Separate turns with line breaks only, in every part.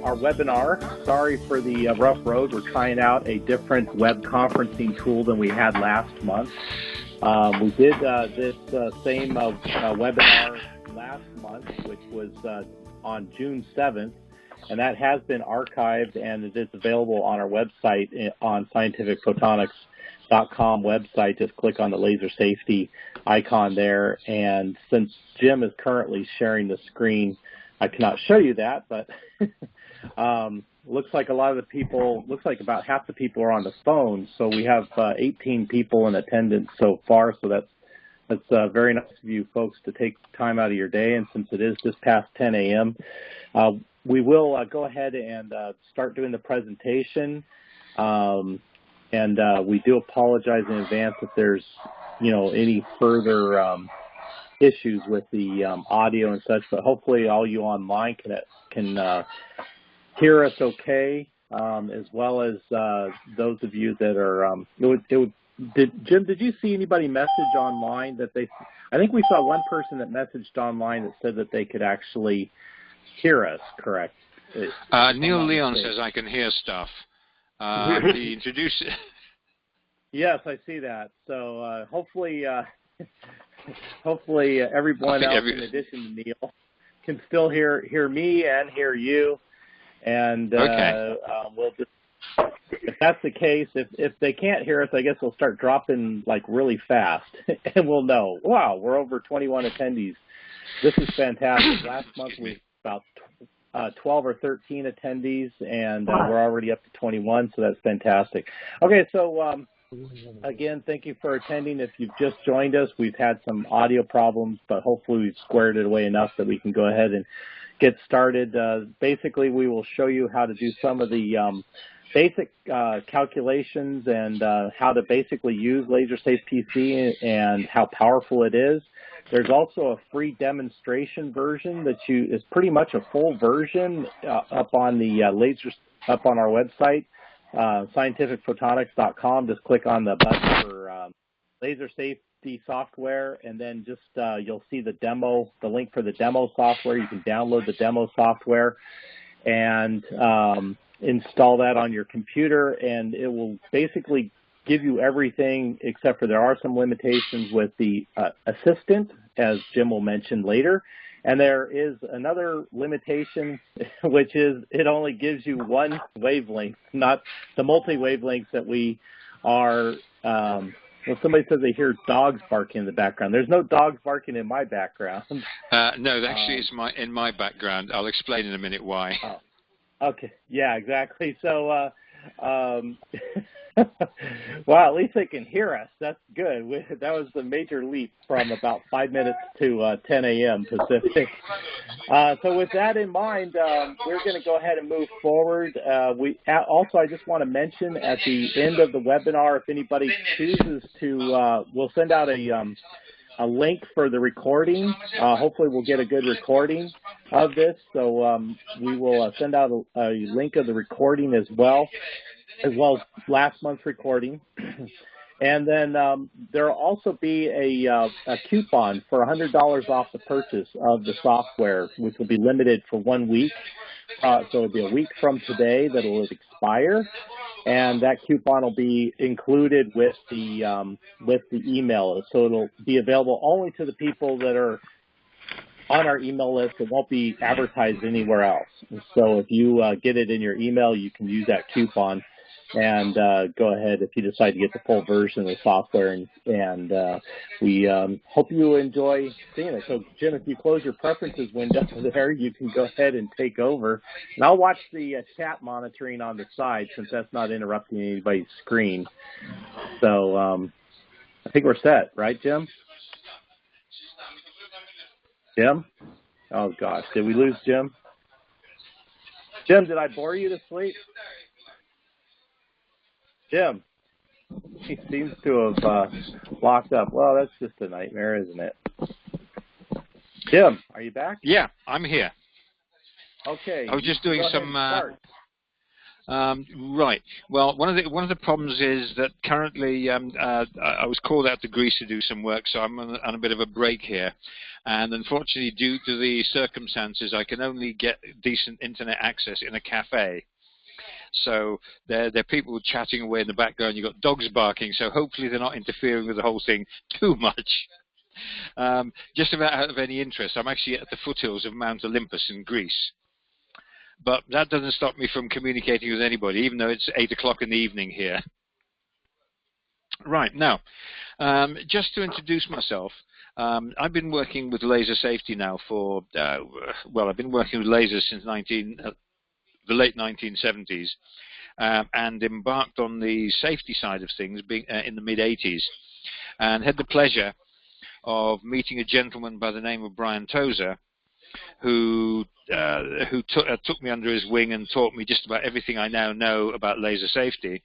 our webinar. Sorry for the rough road. We're trying out a different web conferencing tool than we had last month. We did this same webinar last month, which was on June 7th, and that has been archived, and it is available on our website on scientificphotonics.com website. Just click on the laser safety icon there, and since Jim is currently sharing the screen, I cannot show you that, but looks like a lot of the people, looks like about half the people are on the phone, so we have 18 people in attendance so far, so that's very nice of you folks to take time out of your day, and since it is just past 10 a.m., we will go ahead and start doing the presentation, and we do apologize in advance if there's, any further issues with the audio and such, but hopefully all you online can hear us okay, as well as those of you that are, Jim, did you see anybody message online that I think we saw one person that messaged online that said that they could actually hear us, correct?
Neil Leon says I can hear stuff. The introducer.
Yes, I see that. So hopefully everyone else, in addition to Neil, can still hear me and hear you. And
okay.
We'll just, if that's the case, if they can't hear us, I guess we'll start dropping like really fast, and we'll know. Wow, we're over 21 attendees. This is fantastic. Last month we had about 12 or 13 attendees, and we're already up to 21, so that's fantastic. Okay, so again, thank you for attending. If you've just joined us, we've had some audio problems, but hopefully we've squared it away enough that we can go ahead and get started. Basically, we will show you how to do some of the basic calculations and how to basically use LaserSafe PC and how powerful it is. There's also a free demonstration version that is pretty much a full version up on the up on our website, scientificphotonics.com. Just click on the button for laser safety software, and then just you'll see the link for the demo software. You can download the demo software and install that on your computer, and it will basically give you everything, except for there are some limitations with the assistant, as Jim will mention later. And there is another limitation, which is it only gives you one wavelength, not the multi-wavelengths that we are, well, somebody says they hear dogs barking in the background. There's no dogs barking in my background.
No, actually it's in my background. I'll explain in a minute why.
Oh. Okay, yeah, exactly. So, well, at least they can hear us. That's good. That was the major leap from about 5 minutes to 10 a.m. Pacific. So with that in mind, we're going to go ahead and move forward. Also, I just want to mention at the end of the webinar, if anybody chooses to, we'll send out a link for the recording. Hopefully we'll get a good recording of this. So we will send out a link of the recording as well as last month's recording. And then there will also be a coupon for $100 off the purchase of the software, which will be limited for 1 week. So it'll be a week from today that will expire, and that coupon will be included with the email. So it'll be available only to the people that are on our email list. It won't be advertised anywhere else. So if you get it in your email, you can use that coupon and go ahead if you decide to get the full version of the software. And we hope you enjoy seeing it. So, Jim, if you close your preferences window there, you can go ahead and take over. And I'll watch the chat monitoring on the side since that's not interrupting anybody's screen. So I think we're set, right, Jim? Jim? Oh, gosh. Did we lose Jim? Jim, did I bore you to sleep? Jim, he seems to have locked up. Well, that's just a nightmare, isn't it? Jim, are you back?
Yeah, I'm here.
Okay.
I was just doing some. Right. Well, one of the problems is that currently I was called out to Greece to do some work, so I'm on a bit of a break here. And unfortunately, due to the circumstances, I can only get decent internet access in a cafe. So there are people chatting away in the background. You've got dogs barking, so hopefully they're not interfering with the whole thing too much. Just about out of any interest, I'm actually at the foothills of Mount Olympus in Greece. But that doesn't stop me from communicating with anybody, even though it's 8 o'clock in the evening here. Right, now, just to introduce myself, I've been working with laser safety now for, well, I've been working with lasers since the late 1970s, and embarked on the safety side of things in the mid-80s, and had the pleasure of meeting a gentleman by the name of Brian Tozer, who took me under his wing and taught me just about everything I now know about laser safety.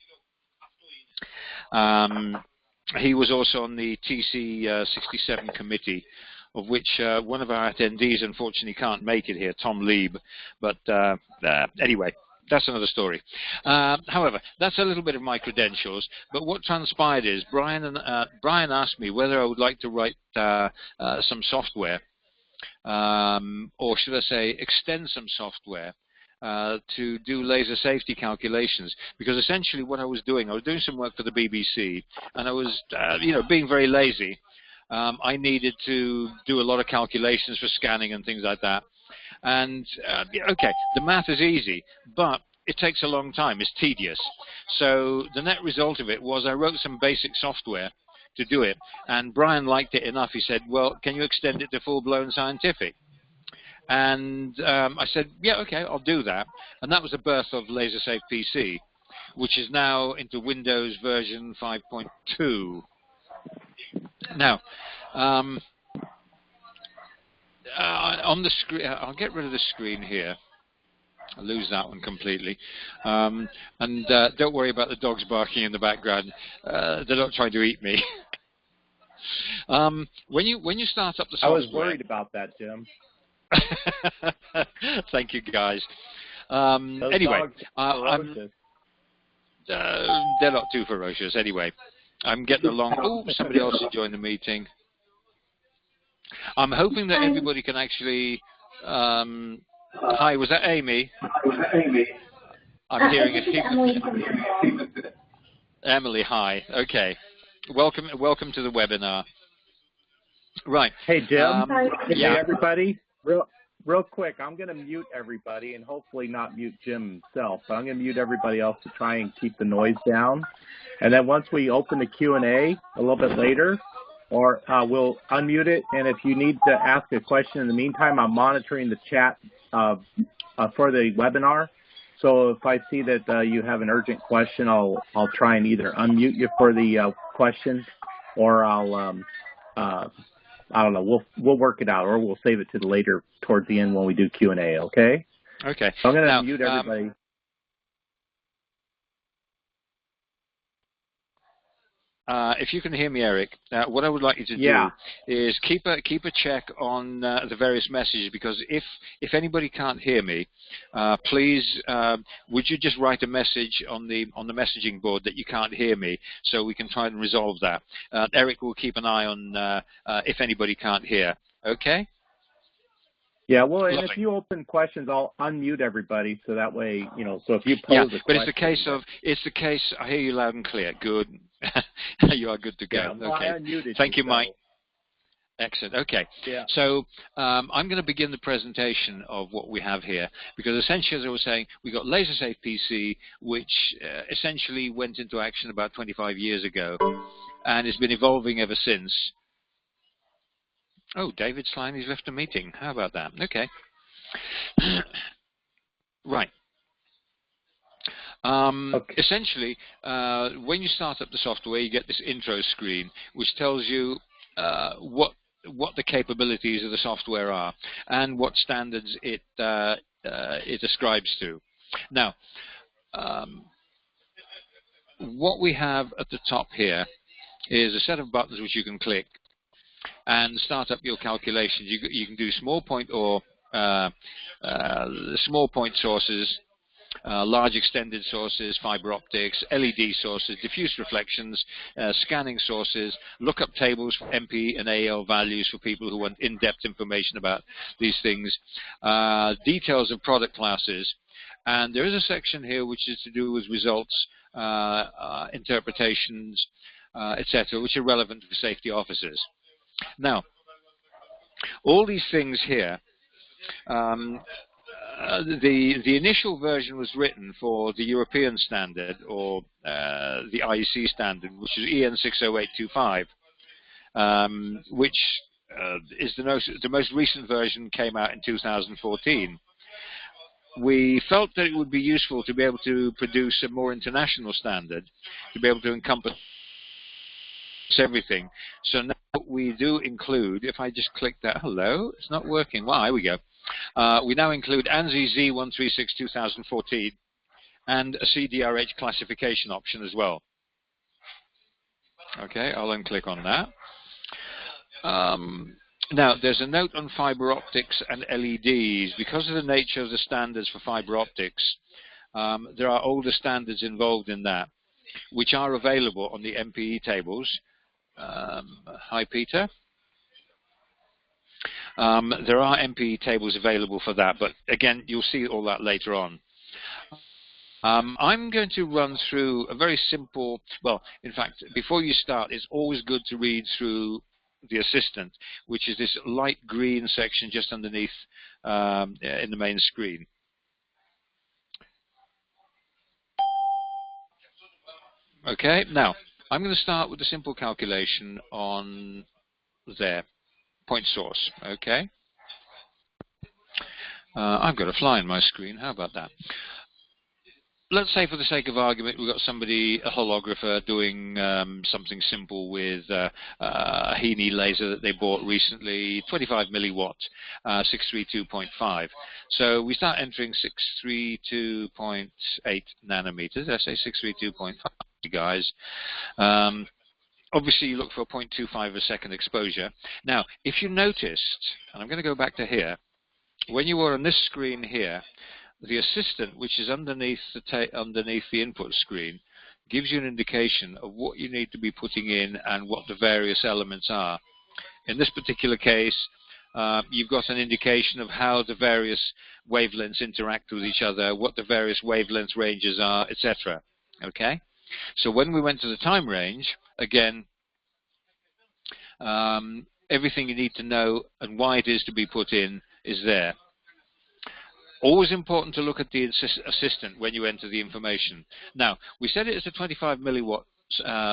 He was also on the TC 67 committee, of which one of our attendees unfortunately can't make it here, Tom Lieb. But anyway, that's another story. However, that's a little bit of my credentials. But what transpired is Brian asked me whether I would like to write some software, or should I say extend some software to do laser safety calculations, because essentially what I was doing some work for the BBC, and I was being very lazy. I needed to do a lot of calculations for scanning and things like that. And okay, the math is easy, but it takes a long time. It's tedious. So the net result of it was I wrote some basic software to do it, and Brian liked it enough. He said, well, can you extend it to full-blown scientific? And I said, yeah, okay, I'll do that. And that was the birth of LaserSafe PC, which is now into Windows version 5.2. Now, on the screen, I'll get rid of the screen here. I'll lose that one completely. And don't worry about the dogs barking in the background. They're not trying to eat me. When you start up the software,
I was worried about that, Jim.
Thank you, guys. Anyway, they're not too ferocious. Anyway, I'm getting along. Oh, somebody else has joined the meeting. I'm hoping that everybody can actually. Hi, was that Amy? I'm hearing it. Emily, hi. Okay, welcome to the webinar. Right.
Hey, Jim.
Yeah.
Hey, everybody. Real quick, I'm going to mute everybody and hopefully not mute Jim himself, but I'm going to mute everybody else to try and keep the noise down. And then once we open the Q&A a little bit later, or we'll unmute it. And if you need to ask a question in the meantime, I'm monitoring the chat for the webinar. So if I see that you have an urgent question, I'll try and either unmute you for the question, or I don't know. We'll work it out, or we'll save it to the later towards the end when we do Q&A. Okay.
Okay.
So I'm going to mute everybody.
If you can hear me, Eric, what I would like you to do is keep a check on the various messages, because if anybody can't hear me, please would you just write a message on the messaging board that you can't hear me, so we can try and resolve that. Eric will keep an eye on if anybody can't hear. Okay.
Yeah, well, and
Lovely.
if you open questions, I'll unmute everybody, so that way, so if you pose a question.
But it's the case, I hear you loud and clear. Good. You are good to go.
Yeah, well,
okay.
I unmuted
Thank you,
so.
Mike. Excellent. Okay.
Yeah.
So I'm going to begin the presentation of what we have here, because essentially, as I was saying, we got LaserSafe PC, which essentially went into action about 25 years ago, and it's been evolving ever since. Oh, David Sliney's left a meeting. How about that? Okay. Right.
Okay.
Essentially, when you start up the software, you get this intro screen, which tells you what the capabilities of the software are and what standards it ascribes to. Now, what we have at the top here is a set of buttons which you can click and start up your calculations. You can do small point or small point sources, large extended sources, fiber optics, LED sources, diffuse reflections, scanning sources, lookup tables for MP and AL values for people who want in-depth information about these things, details of product classes, and there is a section here which is to do with results, interpretations, etc., which are relevant for safety officers. Now, all these things here, the initial version was written for the European standard, or the IEC standard, which is EN 60825, which is the most recent version, came out in 2014. We felt that it would be useful to be able to produce a more international standard, to be able to encompass everything. So now we do include, if I just click that, hello, it's not working. Well, here we go. We now include ANSI Z136 2014 and a CDRH classification option as well. Okay, I'll unclick on that. Now, there's a note on fiber optics and LEDs. Because of the nature of the standards for fiber optics, there are older standards involved in that, which are available on the MPE tables. Hi, Peter. There are MPE tables available for that, but again, you'll see all that later on. I'm going to run through a very simple, well, in fact, before you start, it's always good to read through the assistant, which is this light green section just underneath in the main screen. Okay, now I'm going to start with a simple calculation on there, point source. Okay, I've got a fly in my screen. How about that? Let's say, for the sake of argument, we've got somebody, a holographer, doing something simple with a Heaney laser that they bought recently, 25 milliwatt, 632.5. So we start entering 632.8 nanometers. Did I say 632.5, guys? Obviously, you look for a 0.25 a second exposure. Now, if you noticed, and I'm going to go back to here, when you were on this screen here, the assistant, which is underneath the input screen, gives you an indication of what you need to be putting in and what the various elements are. In this particular case, you've got an indication of how the various wavelengths interact with each other, what the various wavelength ranges are, etc. Okay? So when we went to the time range, again, everything you need to know and why it is to be put in is there. Always important to look at the assistant when you enter the information. Now, we said it is a 25 milliwatt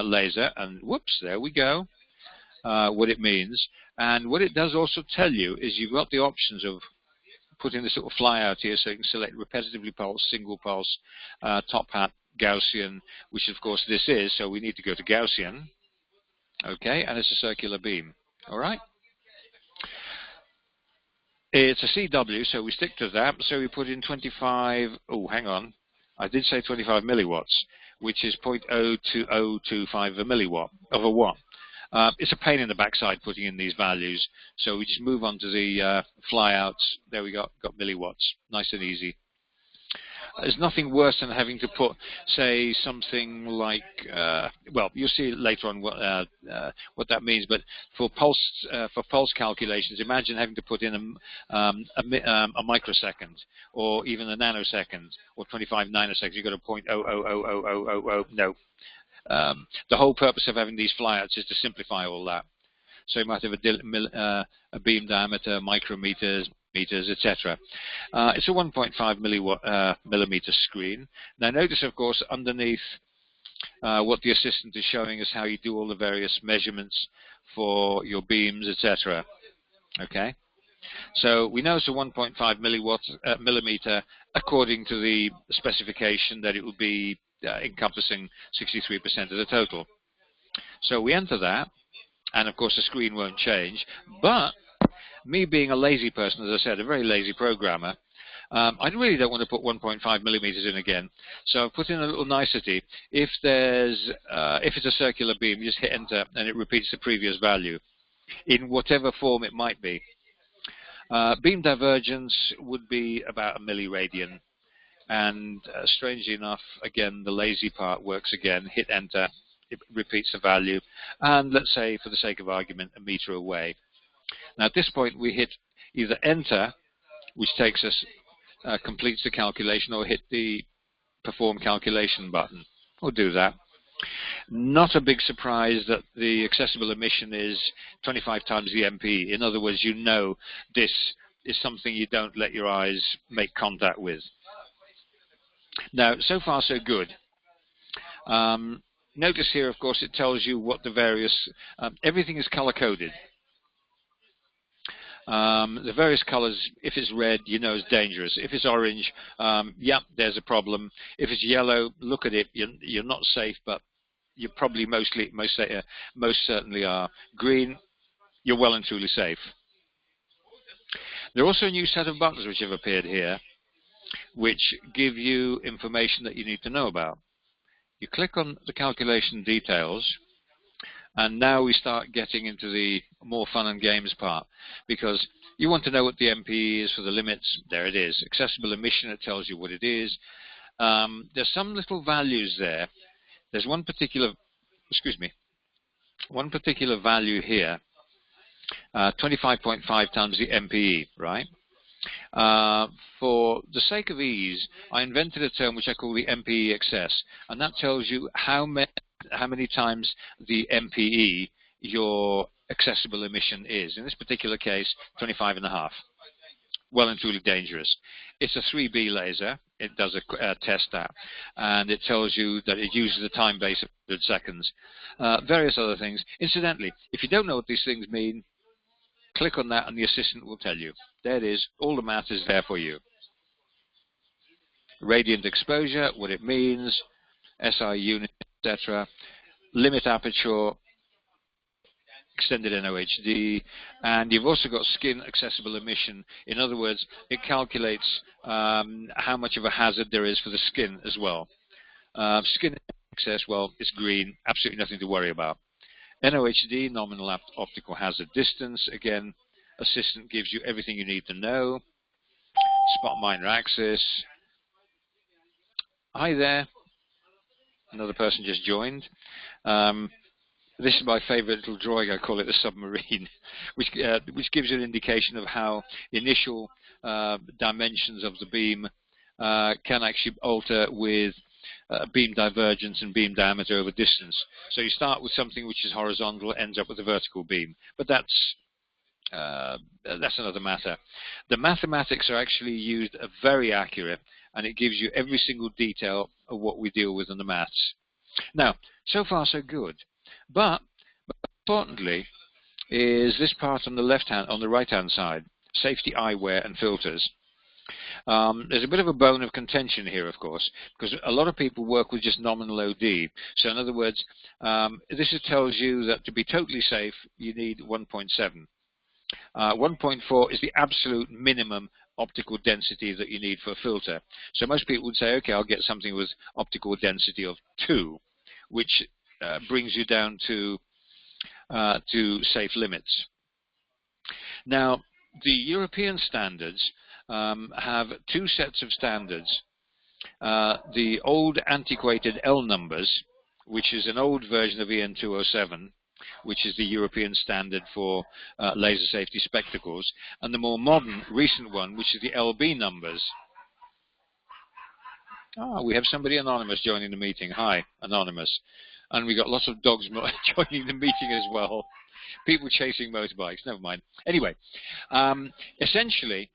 laser, and whoops, there we go, what it means. And what it does also tell you is you've got the options of putting this little fly out here, so you can select repetitively pulse, single pulse, top hat, Gaussian, which of course this is, so we need to go to Gaussian. Okay, and it's a circular beam. All right? It's a CW, so we stick to that. So we put in 25, oh, hang on. I did say 25 milliwatts, which is 0.02025 a milliwatt of a watt. It's a pain in the backside putting in these values, so we just move on to the flyouts. There we got milliwatts, nice and easy. There's nothing worse than having to put, say, something like, well, you'll see later on what that means. But for pulse calculations, imagine having to put in a microsecond, or even a nanosecond, or 25 nanoseconds. You've got a 0.0000000. No. The whole purpose of having these flyouts is to simplify all that. So you might have a beam diameter, micrometers, meters, etc. It's a 1.5 millimeter screen. Now notice, of course, underneath what the assistant is showing us how you do all the various measurements for your beams, etc. Okay, so we know it's a 1.5 millimeter according to the specification that it will be encompassing 63% of the total. So we enter that, and of course the screen won't change, but me being a lazy person, as I said, a very lazy programmer, I really don't want to put 1.5 millimeters in again. So I've put in a little nicety. If it's a circular beam, you just hit enter and it repeats the previous value in whatever form it might be. Beam divergence would be about a milliradian. And strangely enough, again, the lazy part works again. Hit enter, it repeats the value, and let's say, for the sake of argument, a meter away. Now at this point we hit either enter, which takes us, completes the calculation, or hit the perform calculation button. We'll do that. Not a big surprise that the accessible emission is 25 times the MPE. In other words, you know this is something you don't let your eyes make contact with. Now, so far so good. Notice here, of course, it tells you what the various, everything is color-coded. The various colors, if it's red, you know it's dangerous. If it's orange, yeah, there's a problem. If it's yellow, look at it, you're not safe, but you probably most certainly are. Green, you're well and truly safe. There are also a new set of buttons which have appeared here, which give you information that you need to know about. You click on the calculation details, and now we start getting into the more fun and games part, because you want to know what the MPE is for the limits. There it is. Accessible emission, it tells you what it is. There's some little values there. There's one particular value here, 25.5 times the MPE, right? For the sake of ease, I invented a term which I call the MPE excess, and that tells you how many times the MPE your accessible emission is. In this particular case, 25.5. Well and truly dangerous. It's a 3B laser. It does a test that, and it tells you that it uses a time base of 100 seconds. Various other things. Incidentally, if you don't know what these things mean, click on that and the assistant will tell you. There it is. All the math is there for you. Radiant exposure, what it means, SI unit, etc. Limit aperture, extended NOHD, and you've also got skin accessible emission. In other words, it calculates how much of a hazard there is for the skin as well. Skin excess, well, it's green, absolutely nothing to worry about. NOHD, nominal optical hazard distance, again, assistant gives you everything you need to know. Spot minor axis. Hi there. Another person just joined. This is my favorite little drawing. I call it the submarine, which gives you an indication of how initial dimensions of the beam can actually alter with beam divergence and beam diameter over distance. So you start with something which is horizontal, ends up with a vertical beam. But that's another matter. The mathematics are actually used very accurate, and it gives you every single detail of what we deal with in the maths. Now, so far so good. But importantly is this part on the right-hand side, safety, eyewear, and filters. There's a bit of a bone of contention here, of course, because a lot of people work with just nominal OD. So in other words, this tells you that to be totally safe, you need 1.7. 1.4 is the absolute minimum optical density that you need for a filter. So most people would say, okay, I'll get something with optical density of 2, which brings you down to safe limits. Now, the European standards have 2 sets of standards. The old antiquated L numbers, which is an old version of EN 207, which is the European standard for laser safety spectacles, and the more modern, recent one, which is the LB numbers. Ah, we have somebody anonymous joining the meeting. Hi, anonymous. And we got lots of dogs joining the meeting as well. People chasing motorbikes. Never mind. Anyway, essentially,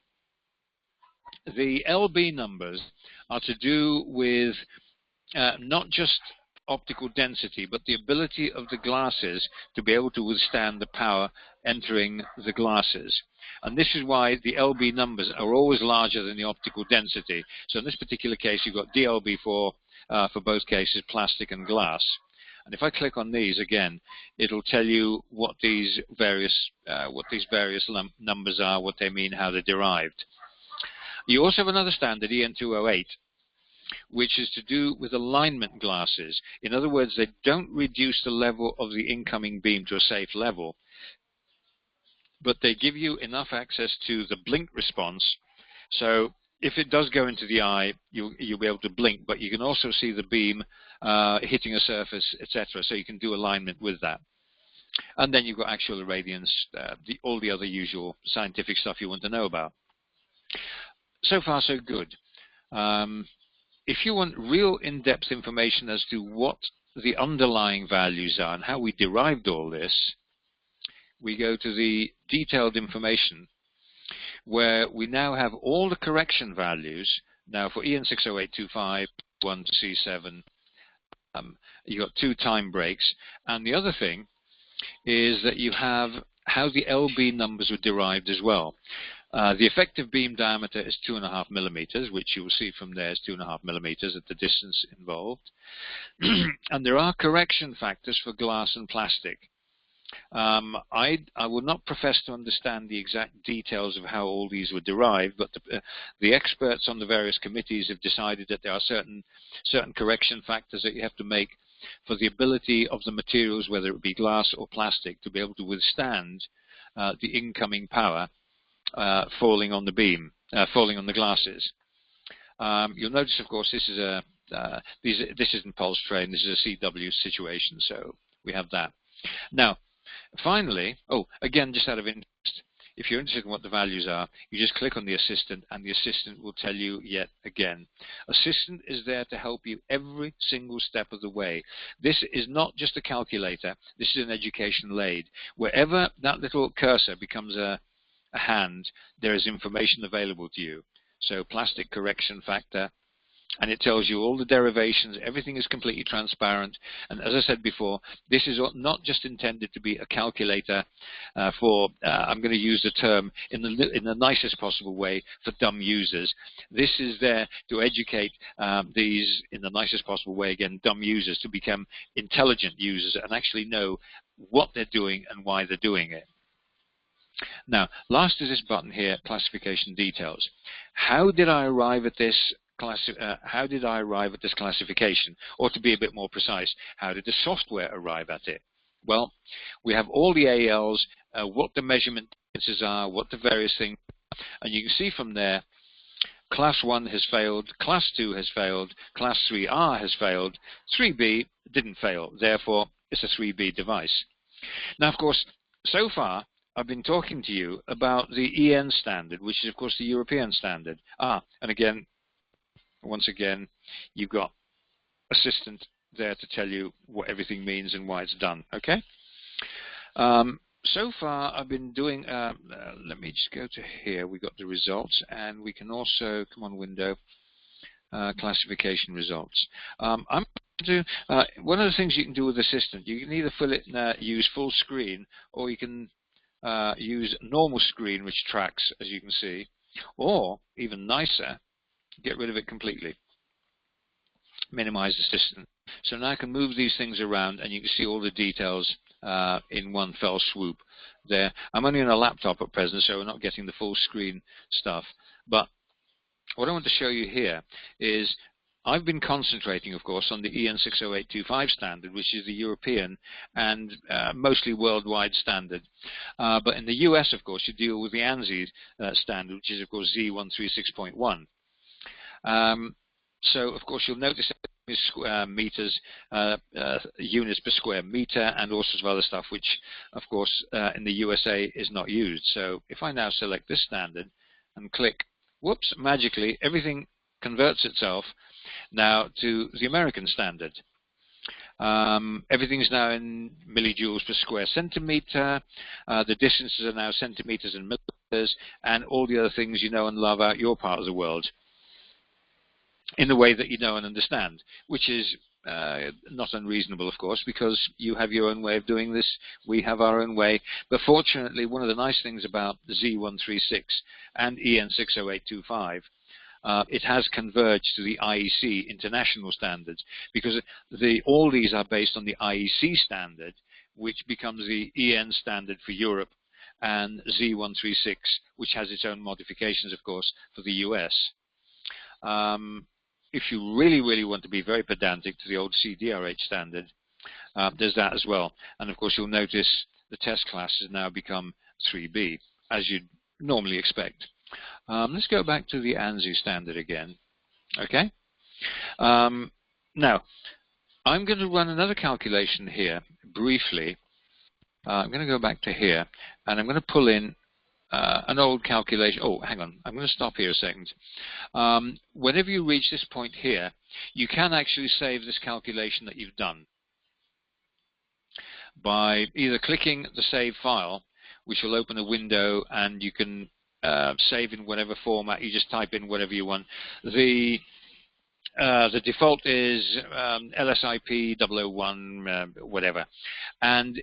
the LB numbers are to do with not just optical density, but the ability of the glasses to be able to withstand the power entering the glasses. And this is why the LB numbers are always larger than the optical density. So in this particular case, you've got DLB for both cases, plastic and glass. And if I click on these again, it'll tell you what these various numbers are, what they mean, how they're derived. You also have another standard, EN 208, which is to do with alignment glasses. In other words, they don't reduce the level of the incoming beam to a safe level, but they give you enough access to the blink response. So if it does go into the eye, you'll be able to blink, but you can also see the beam hitting a surface, etc. So you can do alignment with that. And then you've got actual irradiance, all the other usual scientific stuff you want to know about. So far, so good. If you want real in-depth information as to what the underlying values are and how we derived all this, we go to the detailed information, where we now have all the correction values. Now for EN 60825, 1 to C7, you've got 2 time breaks. And the other thing is that you have how the LB numbers were derived as well. The effective beam diameter is 2.5 millimeters, which you will see from there is 2.5 millimeters at the distance involved. And there are correction factors for glass and plastic. I will not profess to understand the exact details of how all these were derived, but the experts on the various committees have decided that there are certain correction factors that you have to make for the ability of the materials, whether it be glass or plastic, to be able to withstand the incoming power falling on the beam, falling on the glasses. You'll notice, of course, this is this isn't pulse train. This is a CW situation, so we have that. Now, finally, again, just out of interest, if you're interested in what the values are, you just click on the assistant, and the assistant will tell you yet again. Assistant is there to help you every single step of the way. This is not just a calculator. This is an educational aid. Wherever that little cursor becomes a hand, there is information available to you. So plastic correction factor, and it tells you all the derivations. Everything is completely transparent. And as I said before, this is not just intended to be a calculator for, I'm going to use the term in the nicest possible way, for dumb users. This is there to educate these, in the nicest possible way, again, dumb users, to become intelligent users and actually know what they're doing and why they're doing it. Now, last is this button here, classification details. How did I arrive at this? How did I arrive at this classification? Or to be a bit more precise, how did the software arrive at it? Well, we have all the ALs, what the measurement differences are, what the various things are, and you can see from there, Class 1 has failed, Class 2 has failed, Class 3R has failed, 3B didn't fail, therefore it's a 3B device. Now, of course, so far, I've been talking to you about the EN standard, which is, of course, the European standard. And again, once again, you've got assistant there to tell you what everything means and why it's done. Okay. So far, I've been doing. Let me just go to here. We got the results, and we can also come on window classification results. I'm going to one of the things you can do with assistant. You can either fill it use full screen, or you can use normal screen, which tracks, as you can see, or even nicer, get rid of it completely. Minimize assistant. So now I can move these things around, and you can see all the details in one fell swoop there. I'm only on a laptop at present, so we're not getting the full screen stuff. But what I want to show you here is I've been concentrating, of course, on the EN 60825 standard, which is the European and mostly worldwide standard. But in the US, of course, you deal with the ANSI standard, which is, of course, Z136.1. So, of course, you'll notice meters, units per square meter, and all sorts of other stuff, which, of course, in the USA is not used. So if I now select this standard and click, whoops, magically, everything converts itself now to the American standard. Everything is now in millijoules per square centimeter. The distances are now centimeters and millimeters, and all the other things you know and love out your part of the world in the way that you know and understand, which is not unreasonable, of course, because you have your own way of doing this. We have our own way. But fortunately, one of the nice things about the Z136 and EN 60825, it has converged to the IEC international standards, because all these are based on the IEC standard, which becomes the EN standard for Europe, and Z136, which has its own modifications, of course, for the US. If you really, really want to be very pedantic to the old CDRH standard, there's that as well. And of course, you'll notice the test class has now become 3B, as you'd normally expect. Let's go back to the ANSI standard again. Okay. Now, I'm going to run another calculation here briefly. I'm going to go back to here, and I'm going to pull in an old calculation. Oh, hang on. I'm going to stop here a second. Whenever you reach this point here, you can actually save this calculation that you've done by either clicking the save file, which will open a window, and you can save in whatever format. You just type in whatever you want. The default is LSIP 001 whatever, and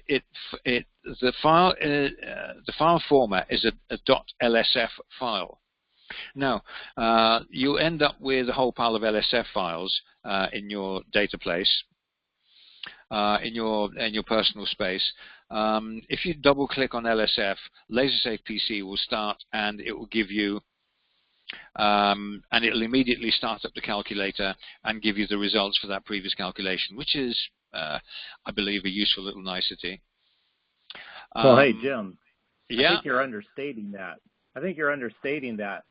the file format is a .lsf file. Now you'll end up with a whole pile of LSF files in your data place, in your personal space. If you double click on LSF, LaserSafe PC will start, and it will give you and it'll immediately start up the calculator and give you the results for that previous calculation, which is, I believe, a useful little nicety.
Well, hey, Jim,
yeah?
I think you're understating that.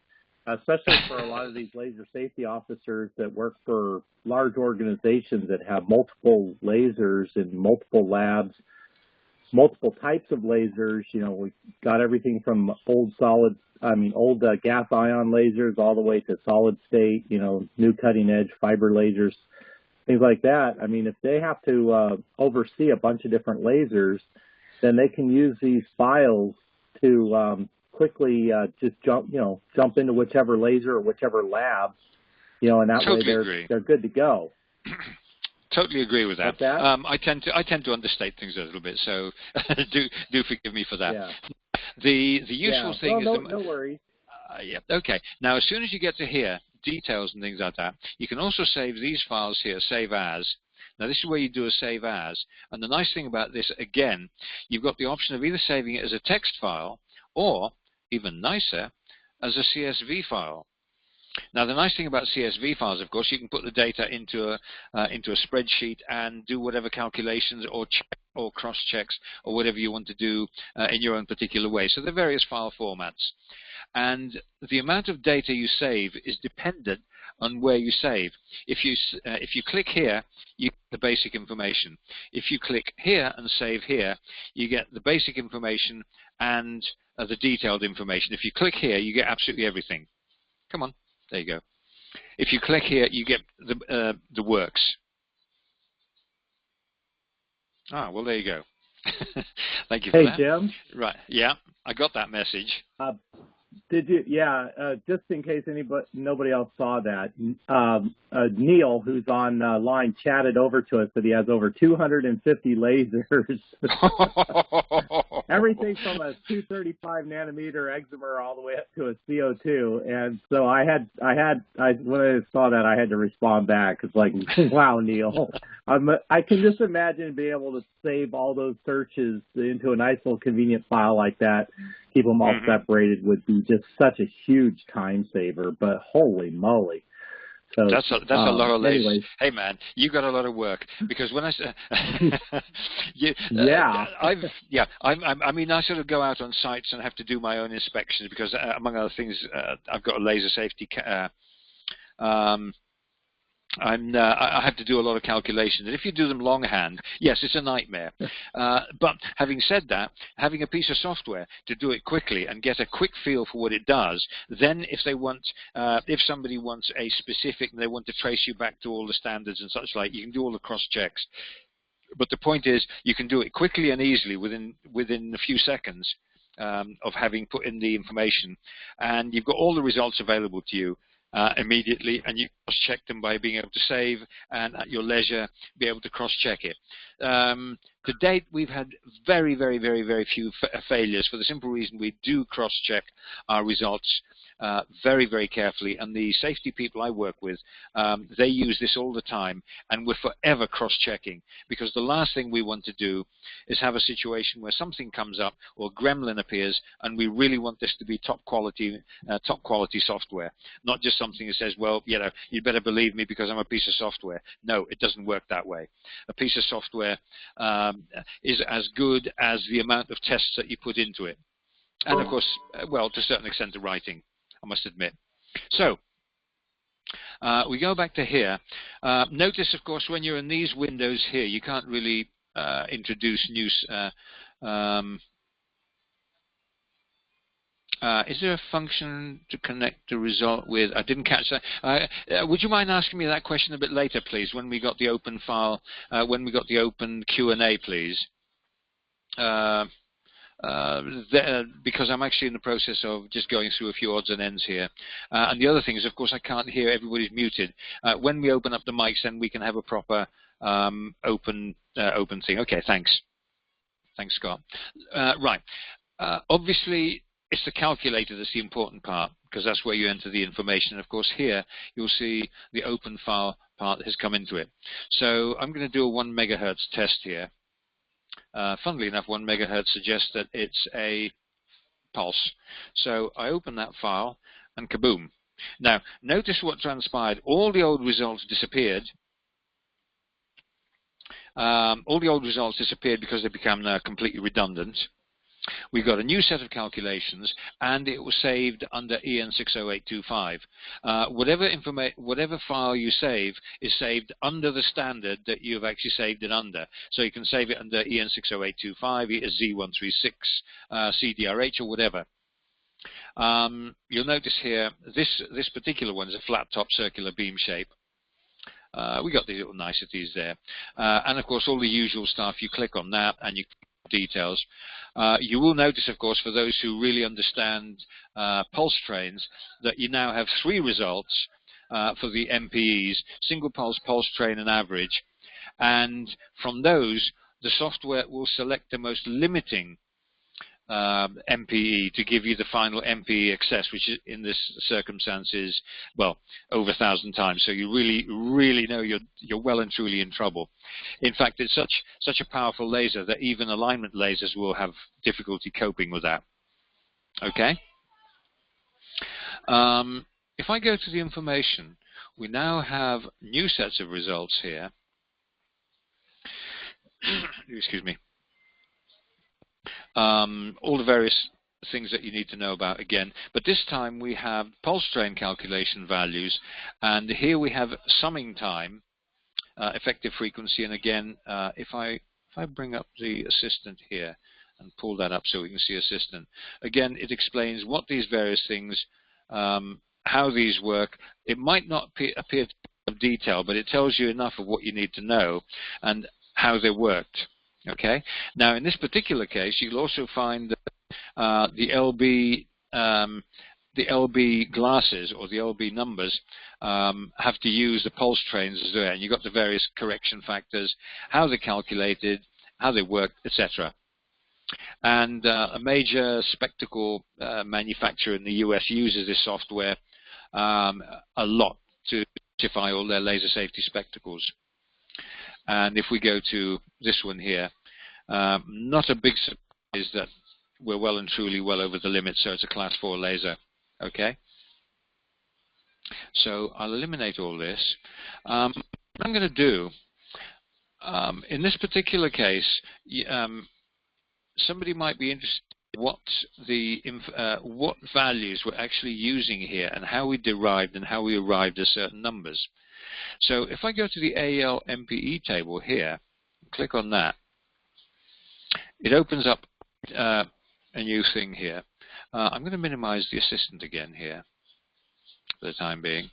Especially for a lot of these laser safety officers that work for large organizations that have multiple lasers in multiple labs, multiple types of lasers. You know, we've got everything from old gas ion lasers all the way to solid state, you know, new cutting edge fiber lasers, things like that. I mean, if they have to oversee a bunch of different lasers, then they can use these files to quickly just jump into whichever laser or whichever lab, you know, and that way they're good to go.
Totally agree with that.
That?
I tend to understate things a little bit, so do forgive me for that.
Yeah.
The useful thing is
no worries.
Yeah. Okay. Now, as soon as you get to here, details and things like that, you can also save these files here, save as. Now, this is where you do a save as, and the nice thing about this, again, you've got the option of either saving it as a text file or, even nicer, as a CSV file. Now, the nice thing about CSV files, of course, you can put the data into a spreadsheet and do whatever calculations or check or cross-checks or whatever you want to do in your own particular way. So there are various file formats. And the amount of data you save is dependent on where you save. If you click here, you get the basic information. If you click here and save here, you get the basic information and the detailed information. If you click here, you get absolutely everything. Come on. There you go. If you click here, you get the works. Ah, well, there you go. Thank you for that.
Hey, Jim.
Right. Yeah, I got that message.
Did you? Yeah. Just in case nobody else saw that, Neil, who's on line, chatted over to us that he has over 250 lasers. Everything from a 235 nanometer excimer all the way up to a CO2. And so when I saw that, I had to respond back. It's like, wow, Neil. I can just imagine being able to save all those searches into a nice little convenient file like that, keep them all separated, would be just such a huge time saver. But holy moly. So,
that's a lot of lasers.
Anyways.
Hey man, you got a lot of work, because when I say I mean, I sort of go out on sites and have to do my own inspections because, among other things, I've got a laser safety. I have to do a lot of calculations, and if you do them longhand, yes, it's a nightmare. But having said that, having a piece of software to do it quickly and get a quick feel for what it does, then if somebody wants a specific, and they want to trace you back to all the standards and such like, you can do all the cross checks. But the point is, you can do it quickly and easily within a few seconds of having put in the information, and you've got all the results available to you immediately, and you cross-check them by being able to save and at your leisure be able to cross-check it. To date, we've had very, very, very, very few failures, for the simple reason we do cross-check our results very, very carefully, and the safety people I work with, they use this all the time, and we're forever cross-checking, because the last thing we want to do is have a situation where something comes up or gremlin appears, and we really want this to be top quality software, not just something that says, well, you know, you better believe me because I'm a piece of software. No, it doesn't work that way. A piece of software is as good as the amount of tests that you put into it, and of course, well, to a certain extent, the writing. I must admit. So we go back to here. Notice, of course, when you're in these windows here, you can't really introduce new. Is there a function to connect the result with? I didn't catch that. Would you mind asking me that question a bit later, please, when we got the open file, when we got the open Q&A, please? Because I'm actually in the process of just going through a few odds and ends here. And the other thing is, of course, I can't hear, everybody's muted. When we open up the mics, then we can have a proper open thing. Okay, thanks. Thanks, Scott. Right. Obviously, it's the calculator that's the important part, because that's where you enter the information. Of course, here you'll see the open file part has come into it. So I'm going to do a 1 megahertz test here. Funnily enough, 1 megahertz suggests that it's a pulse. So I open that file and kaboom. Now, notice what transpired. All the old results disappeared. All the old results disappeared because they became completely redundant. We got a new set of calculations, and it was saved under EN60825. Whatever file you save is saved under the standard that you've actually saved it under. So you can save it under EN60825, Z136, CDRH, or whatever. You'll notice here, this particular one is a flat top circular beam shape. We got these little niceties there. And of course, all the usual stuff, you click on that and you details. You will notice, of course, for those who really understand pulse trains, that you now have 3 results for the MPEs, single pulse, pulse train, and average. And from those, the software will select the most limiting MPE to give you the final MPE excess, which is, in this circumstance is, well, over 1,000 times. So you really know you're well and truly in trouble. In fact, it's such a powerful laser that even alignment lasers will have difficulty coping with that. Okay. If I go to the information, we now have new sets of results here. Excuse me. All the various things that you need to know about again, but this time we have pulse train calculation values, and here we have summing time, effective frequency, and again, if I bring up the assistant here and pull that up so we can see assistant, again it explains what these various things, how these work. It might not appear in detail, but it tells you enough of what you need to know and how they worked. Okay. Now, in this particular case, you'll also find that the LB glasses or the LB numbers have to use the pulse trains as well, and you've got the various correction factors, how they're calculated, how they work, etc. And a major spectacle manufacturer in the US uses this software a lot to certify all their laser safety spectacles. And if we go to this one here, not a big surprise that we're well and truly well over the limit, so it's a class 4 laser. Okay. So I'll eliminate all this. What I'm going to do, in this particular case, somebody might be interested in what values we're actually using here and how we derived and how we arrived at certain numbers. So if I go to the AL MPE table here, click on that, it opens up a new thing here. I'm going to minimize the assistant again here for the time being.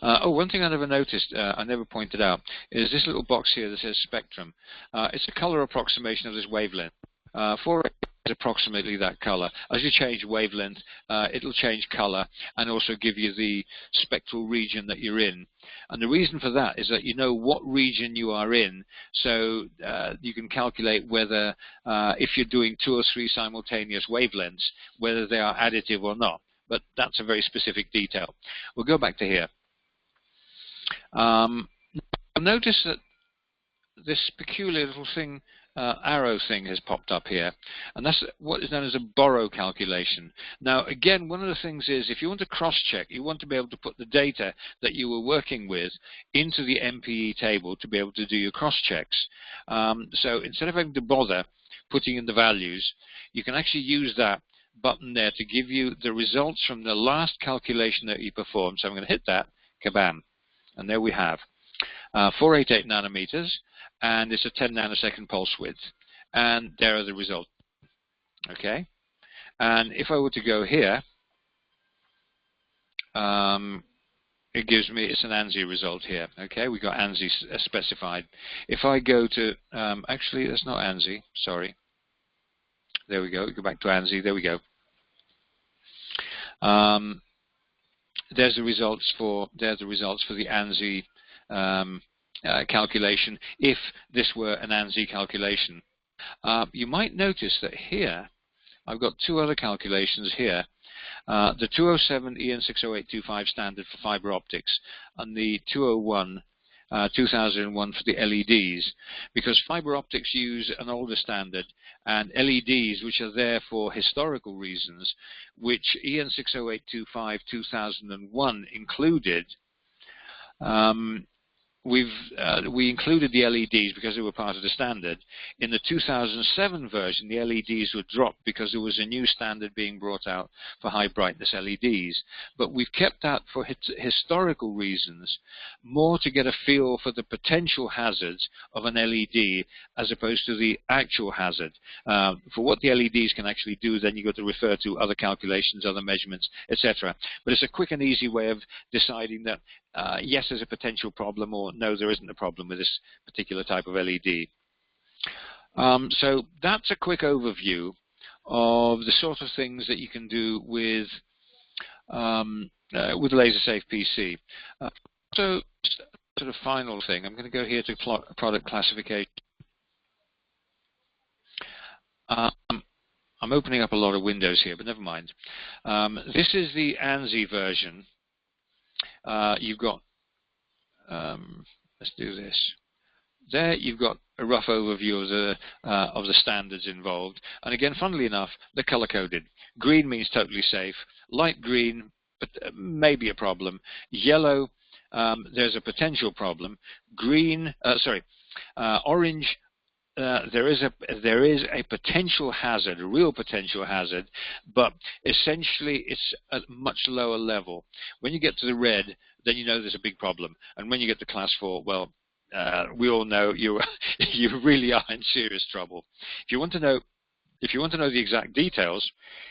Oh, one thing I never noticed, I never pointed out, is this little box here that says spectrum. It's a color approximation of this wavelength. For it is approximately that color. As you change wavelength, it'll change color and also give you the spectral region that you're in. And the reason for that is that you know what region you are in, so you can calculate whether, if you're doing 2 or 3 simultaneous wavelengths, whether they are additive or not. But that's a very specific detail. We'll go back to here. Notice that this peculiar little thing, arrow thing, has popped up here, and that's what is known as a Burrow calculation. Now, again, one of the things is, if you want to cross-check, you want to be able to put the data that you were working with into the MPE table to be able to do your cross-checks. So instead of having to bother putting in the values, you can actually use that button there to give you the results from the last calculation that you performed. So I'm going to hit that, kabam, and there we have 488 nanometers, and it's a 10 nanosecond pulse width, and there are the results. Okay, and if I were to go here, it gives me, it's an ANSI result here. Okay, we got ANSI specified. If I go to, actually that's not ANSI, sorry. There we go, go back to ANSI, there we go. There's the results for the ANSI calculation, if this were an ANSI calculation. You might notice that here, I've got two other calculations here. The 207 EN60825 standard for fiber optics and the 201 2001 for the LEDs, because fiber optics use an older standard, and LEDs, which are there for historical reasons, which EN60825 2001 included. We included the LEDs because they were part of the standard. In the 2007 version, the LEDs were dropped because there was a new standard being brought out for high brightness LEDs. But we've kept that for historical reasons, more to get a feel for the potential hazards of an LED as opposed to the actual hazard. For what the LEDs can actually do, then you've got to refer to other calculations, other measurements, etc. But it's a quick and easy way of deciding that yes, there's a potential problem, or no, there isn't a problem with this particular type of LED. So that's a quick overview of the sort of things that you can do with LaserSafe PC. So, sort of final thing, I'm going to go here to product classification. I'm opening up a lot of windows here, but never mind. This is the ANSI version. You've got, let's do this. There you've got a rough overview of the standards involved. And again, funnily enough, they're color-coded. Green means totally safe. Light green, but maybe a problem. Yellow, there's a potential problem. Green, orange, there is a potential hazard, a real potential hazard, but essentially it's at a much lower level. When you get to the red, then you know there's a big problem, and when you get to class 4, well, we all know you really are in serious trouble. If you want to know the exact details,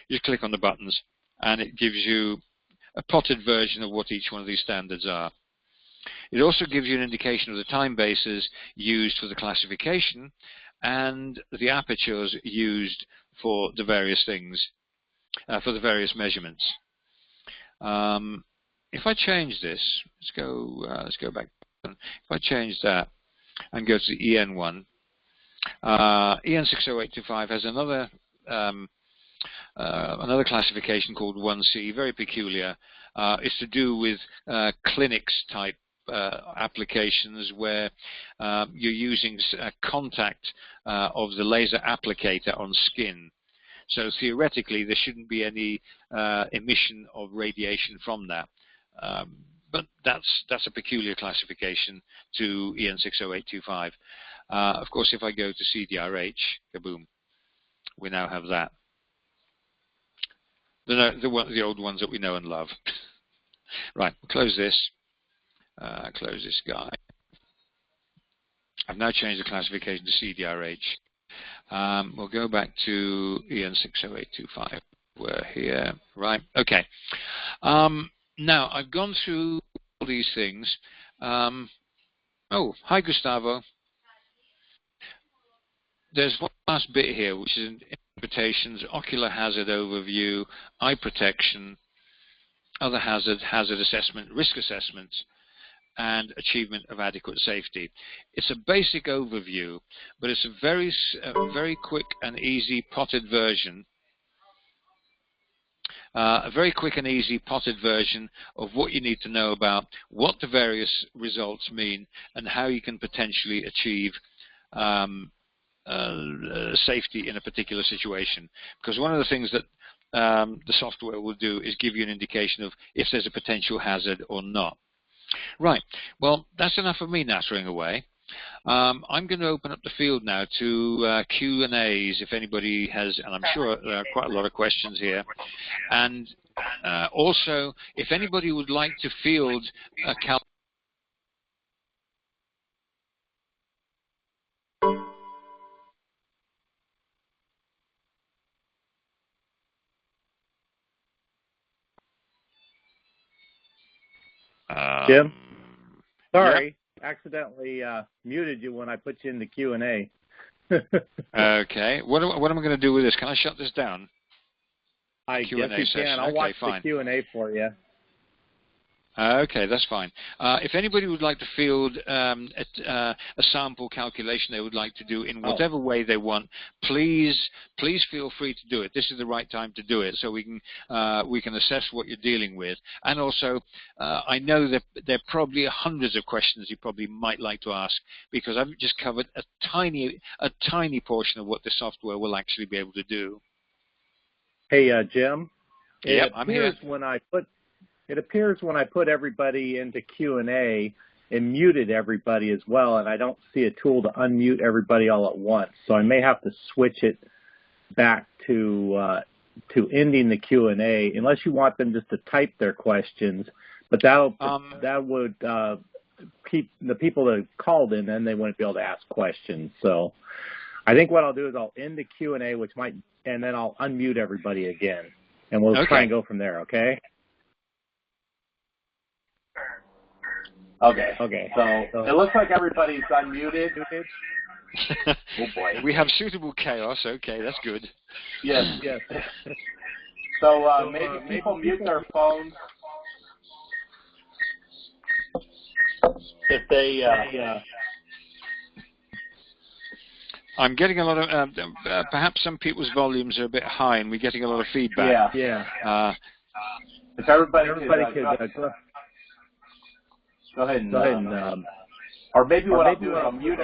you click on the buttons, and it gives you a potted version of what each one of these standards are. It also gives you an indication of the time bases used for the classification and the apertures used for the various things, for the various measurements. If I change this, let's go back. If I change that and go to the EN1, EN60825 has another classification called 1C, very peculiar. It's to do with clinics type applications where you're using contact of the laser applicator on skin. So theoretically, there shouldn't be any emission of radiation from that. But that's a peculiar classification to EN60825. Of course, if I go to CDRH, kaboom, we now have that. The old ones that we know and love. Right, we'll close this. Close this guy. I've now changed the classification to CDRH. We'll go back to EN60825. We're here, right? Okay. Now I've gone through all these things. Oh, hi Gustavo. There's one last bit here, which is interpretations, ocular hazard overview, eye protection, other hazard assessment, risk assessment, and achievement of adequate safety. It's a basic overview, but it's a very quick and easy potted version. A very quick and easy potted version of what you need to know about what the various results mean and how you can potentially achieve safety in a particular situation. Because one of the things that the software will do is give you an indication of if there's a potential hazard or not. Right, well, that's enough of me nattering away. I'm going to open up the field now to Q&As if anybody has, and I'm sure there are quite a lot of questions here. And also, if anybody would like to field a
Jim? Sorry, accidentally muted you when I put you in the Q&A.
Okay. What am I going to do with this? Can I shut this down?
I guess you can. I'll watch the Q&A for you.
Okay, that's fine. If anybody would like to field a sample calculation they would like to do in whatever way they want, please feel free to do it. This is the right time to do it, so we can assess what you're dealing with. And also, I know that there are probably hundreds of questions you probably might like to ask, because I've just covered a tiny portion of what the software will actually be able to do.
Hey, Jim.
Yep, I'm here.
It appears when I put everybody into Q&A, it muted everybody as well, and I don't see a tool to unmute everybody all at once. So I may have to switch it back to ending the Q&A, unless you want them just to type their questions. But that would keep the people that called in, then they wouldn't be able to ask questions. So I think what I'll do is I'll end the Q&A, and then I'll unmute everybody again, and we'll try and go from there. Okay. Okay. So it looks like everybody's unmuted.
Oh boy. We have suitable chaos. Okay, that's good.
Yes. So maybe people mute their phones if they.
I'm getting a lot of. Perhaps some people's volumes are a bit high, and we're getting a lot of feedback.
Yeah. If everybody could. Go ahead and or maybe what I'll do is I'll mute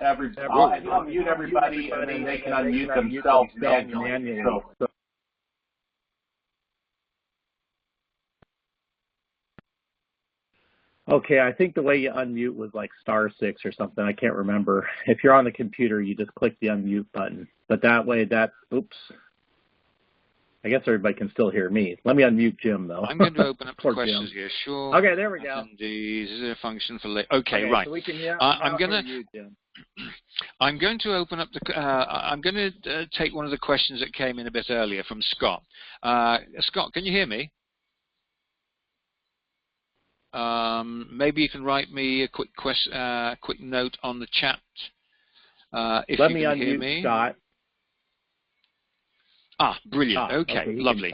everybody. I'll mute everybody, and then they can unmute themselves manually. Okay, I think the way you unmute was like *6 or something. I can't remember. If you're on the computer, you just click the unmute button. But that way, oops. I guess everybody can still hear me. Let me unmute Jim, though.
I'm going to open up the questions here. Sure.
Okay, there we go.
Is there a function for okay, right.
So we can hear,
I'm going to open up the. I'm going to take one of the questions that came in a bit earlier from Scott. Scott, can you hear me? Maybe you can write me a quick note on the chat. If
Let
you
me
can
unmute
hear me.
Scott.
Brilliant. Okay, lovely.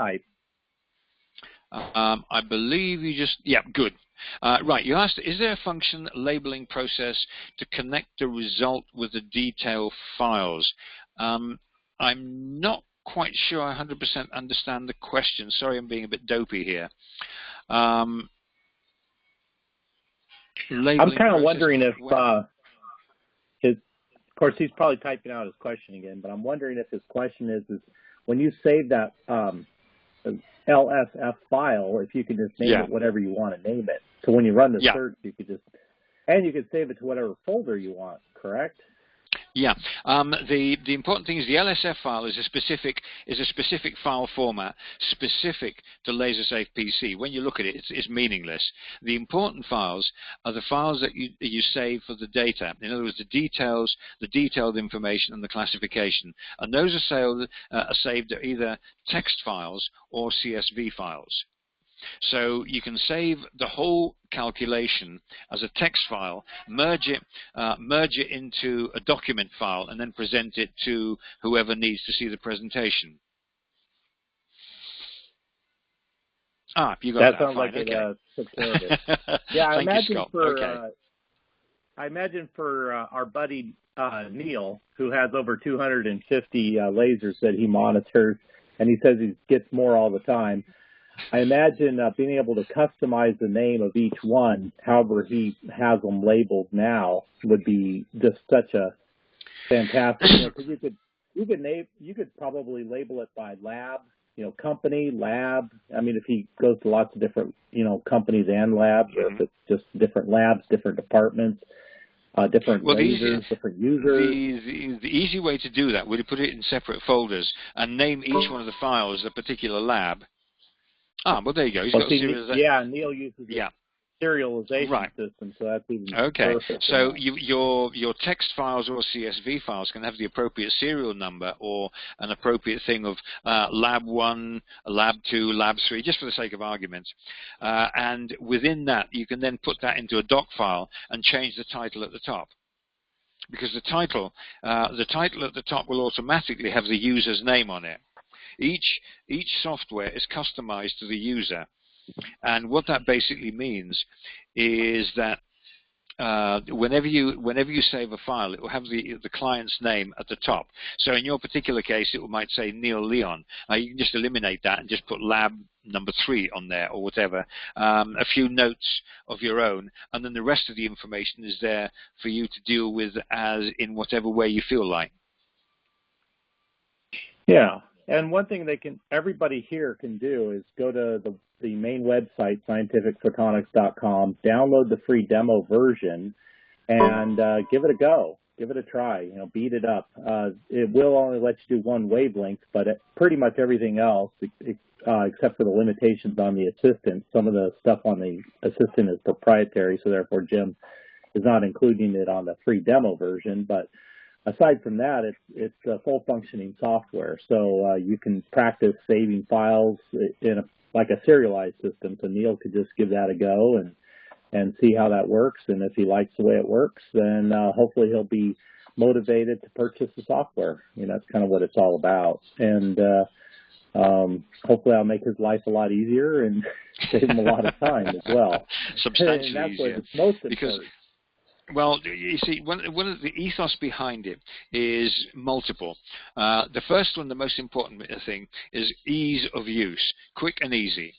I believe you just, good. Right, you asked, is there a function labeling process to connect the result with the detail files? I'm not quite sure I 100% understand the question. Sorry, I'm being a bit dopey here. I'm
kind of wondering if of course, he's probably typing out his question again, but I'm wondering if his question is when you save that LSF file, if you can just name it whatever you want to name it. So when you run the search, you could and you could save it to whatever folder you want, correct?
Yeah. The important thing is the LSF file is a specific file format specific to LaserSafe PC. When you look at it, it's meaningless. The important files are the files that you save for the data. In other words, the details, the detailed information, and the classification. And those are saved as either text files or CSV files. So you can save the whole calculation as a text file, merge it into a document file, and then present it to whoever needs to see the presentation. You got that.
Sounds like it took care of it. Yeah, I imagine for our buddy Neil, who has over 250 lasers that he monitors, and he says he gets more all the time. I imagine being able to customize the name of each one, however he has them labeled now, would be just such a fantastic. Because you could probably label it by lab, company, lab. I mean, if he goes to lots of different, companies and labs, or if it's just different labs, different departments. different
Well,
lasers, different users.
the easy way to do that would be put it in separate folders and name each one of the files a particular lab. Ah, well, there you go. He's
Well,
got
see,
a serial.
yeah, Neil uses
Yeah.
a serialization
Right.
system, so that's even
Okay,
perfect.
so your text files or CSV files can have the appropriate serial number or an appropriate thing of lab 1, lab 2, lab 3, just for the sake of argument. And within that, you can then put that into a doc file and change the title at the top. Because the title at the top will automatically have the user's name on it. Each software is customized to the user. And what that basically means is that whenever you save a file, it will have the client's name at the top. So in your particular case, it might say Neil Leon. You can just eliminate that and just put lab number 3 on there or whatever. A few notes of your own, and then the rest of the information is there for you to deal with as in whatever way you feel like.
Yeah, and one thing everybody here can do is go to the main website, scientificphotonics.com, download the free demo version, and give it a go. Give it a try. Beat it up. It will only let you do one wavelength, but pretty much everything else, except for the limitations on the assistant. Some of the stuff on the assistant is proprietary, so therefore Jim is not including it on the free demo version. But aside from that, it's a full functioning software, so you can practice saving files in like a serialized system. So Neil could just give that a go and see how that works. And if he likes the way it works, then hopefully he'll be motivated to purchase the software. That's kind of what it's all about. And hopefully I'll make his life a lot easier and save him a lot of time as well.
Substantially
and that's
easier.
What's most
because
important.
Well, you see, one of the ethos behind it is multiple. The first one, the most important thing, is ease of use, quick and easy.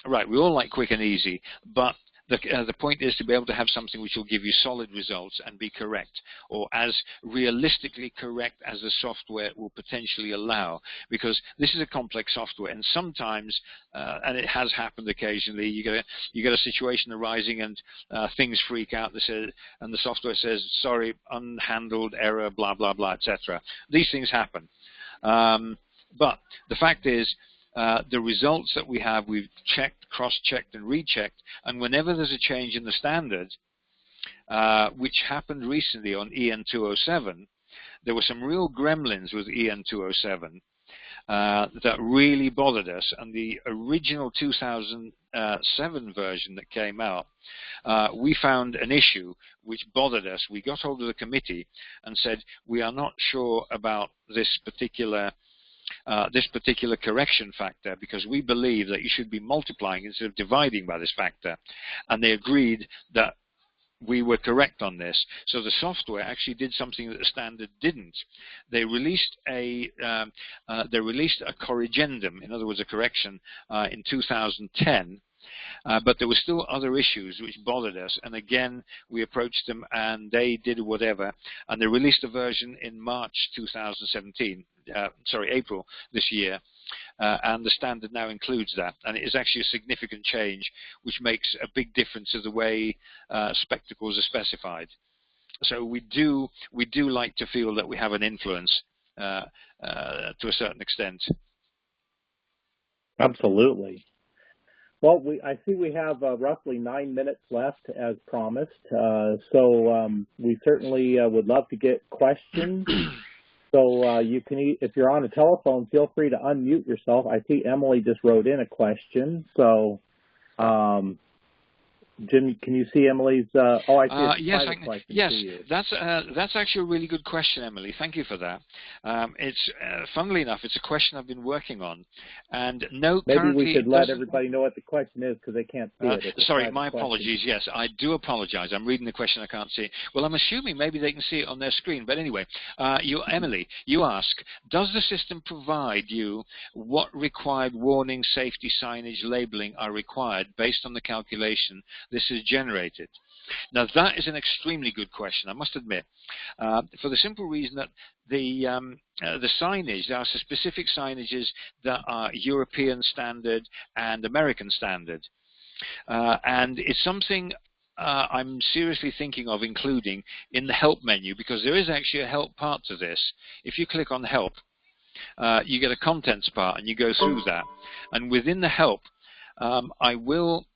Right, we all like quick and easy, but the point is to be able to have something which will give you solid results and be correct, or as realistically correct as the software will potentially allow, because this is a complex software, and sometimes, and it has happened occasionally, you get a situation arising and things freak out, and the software says, sorry, unhandled error, blah, blah, blah, etc. These things happen. But the fact is, the results that we have, we've checked, cross-checked, and rechecked, and whenever there's a change in the standard, which happened recently on EN207, there were some real gremlins with EN207 that really bothered us, and the original 2007 version that came out, we found an issue which bothered us. We got hold of the committee and said, we are not sure about this particular correction factor, because we believe that you should be multiplying instead of dividing by this factor. And they agreed that we were correct on this. So the software actually did something that the standard didn't. They released a corrigendum, in other words, a correction, in 2010. But there were still other issues which bothered us, and again we approached them and they did whatever, and they released a version in March 2017, April this year, and the standard now includes that, and it is actually a significant change which makes a big difference to the way spectacles are specified. So we do like to feel that we have an influence to a certain extent.
Absolutely. Well, I see we have roughly 9 minutes left as promised, so we certainly would love to get questions. So you can, if you're on a telephone, feel free to unmute yourself. I see Emily just wrote in a question, so Jim, can you see Emily's? Oh, I see.
Yes,
question.
Yes, that's actually a really good question, Emily. Thank you for that. It's funnily enough, it's a question I've been working on, and no.
Maybe we should let everybody know what the question is because they can't see it.
Sorry, my apologies. Yes, I do apologize. I'm reading the question, I can't see it. Well, I'm assuming maybe they can see it on their screen. But anyway, Emily, you ask, does the system provide you what required warning, safety, signage, labeling are required based on the calculation this is generated? Now that is an extremely good question, I must admit, for the simple reason that the signage, there are specific signages that are European standard and American standard, and it's something I'm seriously thinking of including in the help menu, because there is actually a help part to this. If you click on help, you get a contents part and you go through that. And within the help, I will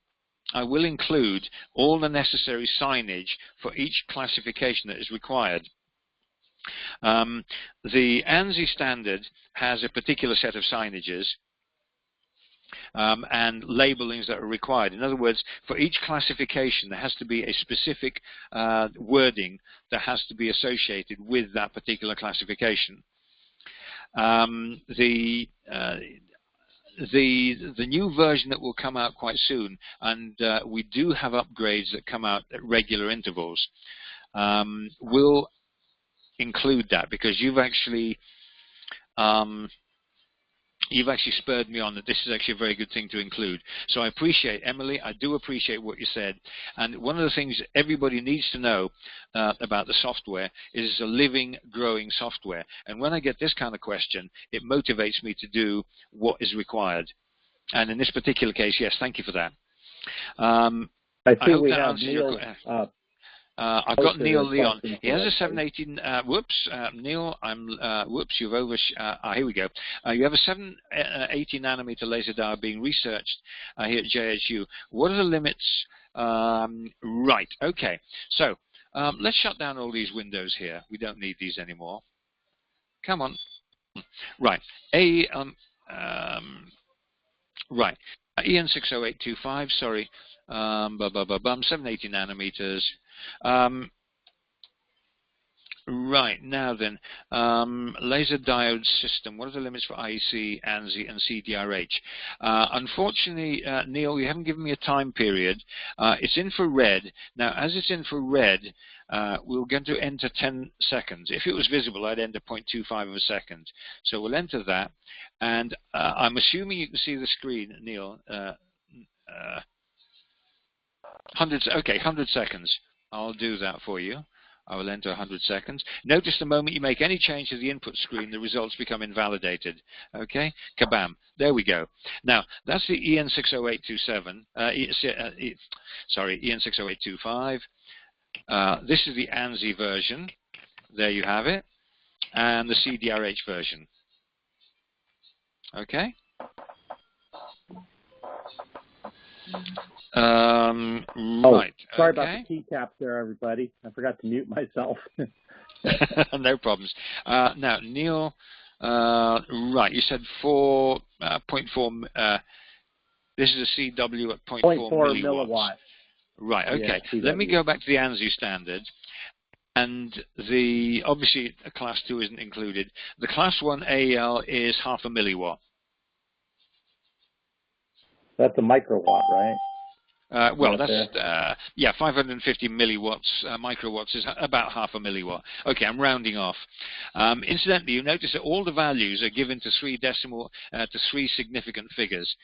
include all the necessary signage for each classification that is required. The ANSI standard has a particular set of signages and labelings that are required. In other words, for each classification, there has to be a specific wording that has to be associated with that particular classification. The new version that will come out quite soon, and we do have upgrades that come out at regular intervals, will include that, because you've actually spurred me on that this is actually a very good thing to include. So I appreciate, Emily, I do appreciate what you said. And one of the things everybody needs to know about the software is it's a living, growing software. And when I get this kind of question, it motivates me to do what is required. And in this particular case, yes, thank you for that.
I see we have Neil.
I've got Neil Leon. He has a 718. Neil, whoops, you've over. Here we go. You have a 780 nanometer laser diode being researched here at JHU. What are the limits? Right. Okay. So let's shut down all these windows here. We don't need these anymore. Come on. Right. Right. EN60825. Sorry. 780 nanometers. Right, now then, laser diode system. What are the limits for IEC, ANSI, and CDRH? Unfortunately, Neil, you haven't given me a time period. It's infrared. Now, as it's infrared, we're going to enter 10 seconds. If it was visible, I'd enter 0.25 of a second. So we'll enter that. And I'm assuming you can see the screen, Neil. 100 seconds. I'll do that for you. I will enter 100 seconds. Notice the moment you make any change to the input screen, the results become invalidated. Okay? Kabam. There we go. Now, that's the EN60827. EN60825. This is the ANSI version. There you have it. And the CDRH version. Okay? Right.
Sorry about the keycaps there, everybody. I forgot to mute myself.
No problems. Now, Neil, right, you said 4.4. This is a CW at 0.4 milliwatts. Right, okay. Yeah, let me go back to the ANSI standard. And obviously, a Class 2 isn't included. The Class 1 AEL is half a milliwatt.
That's a microwatt, right?
Well, that's, 550 milliwatts, microwatts is about half a milliwatt. Okay, I'm rounding off. Incidentally, you notice that all the values are given to three significant figures.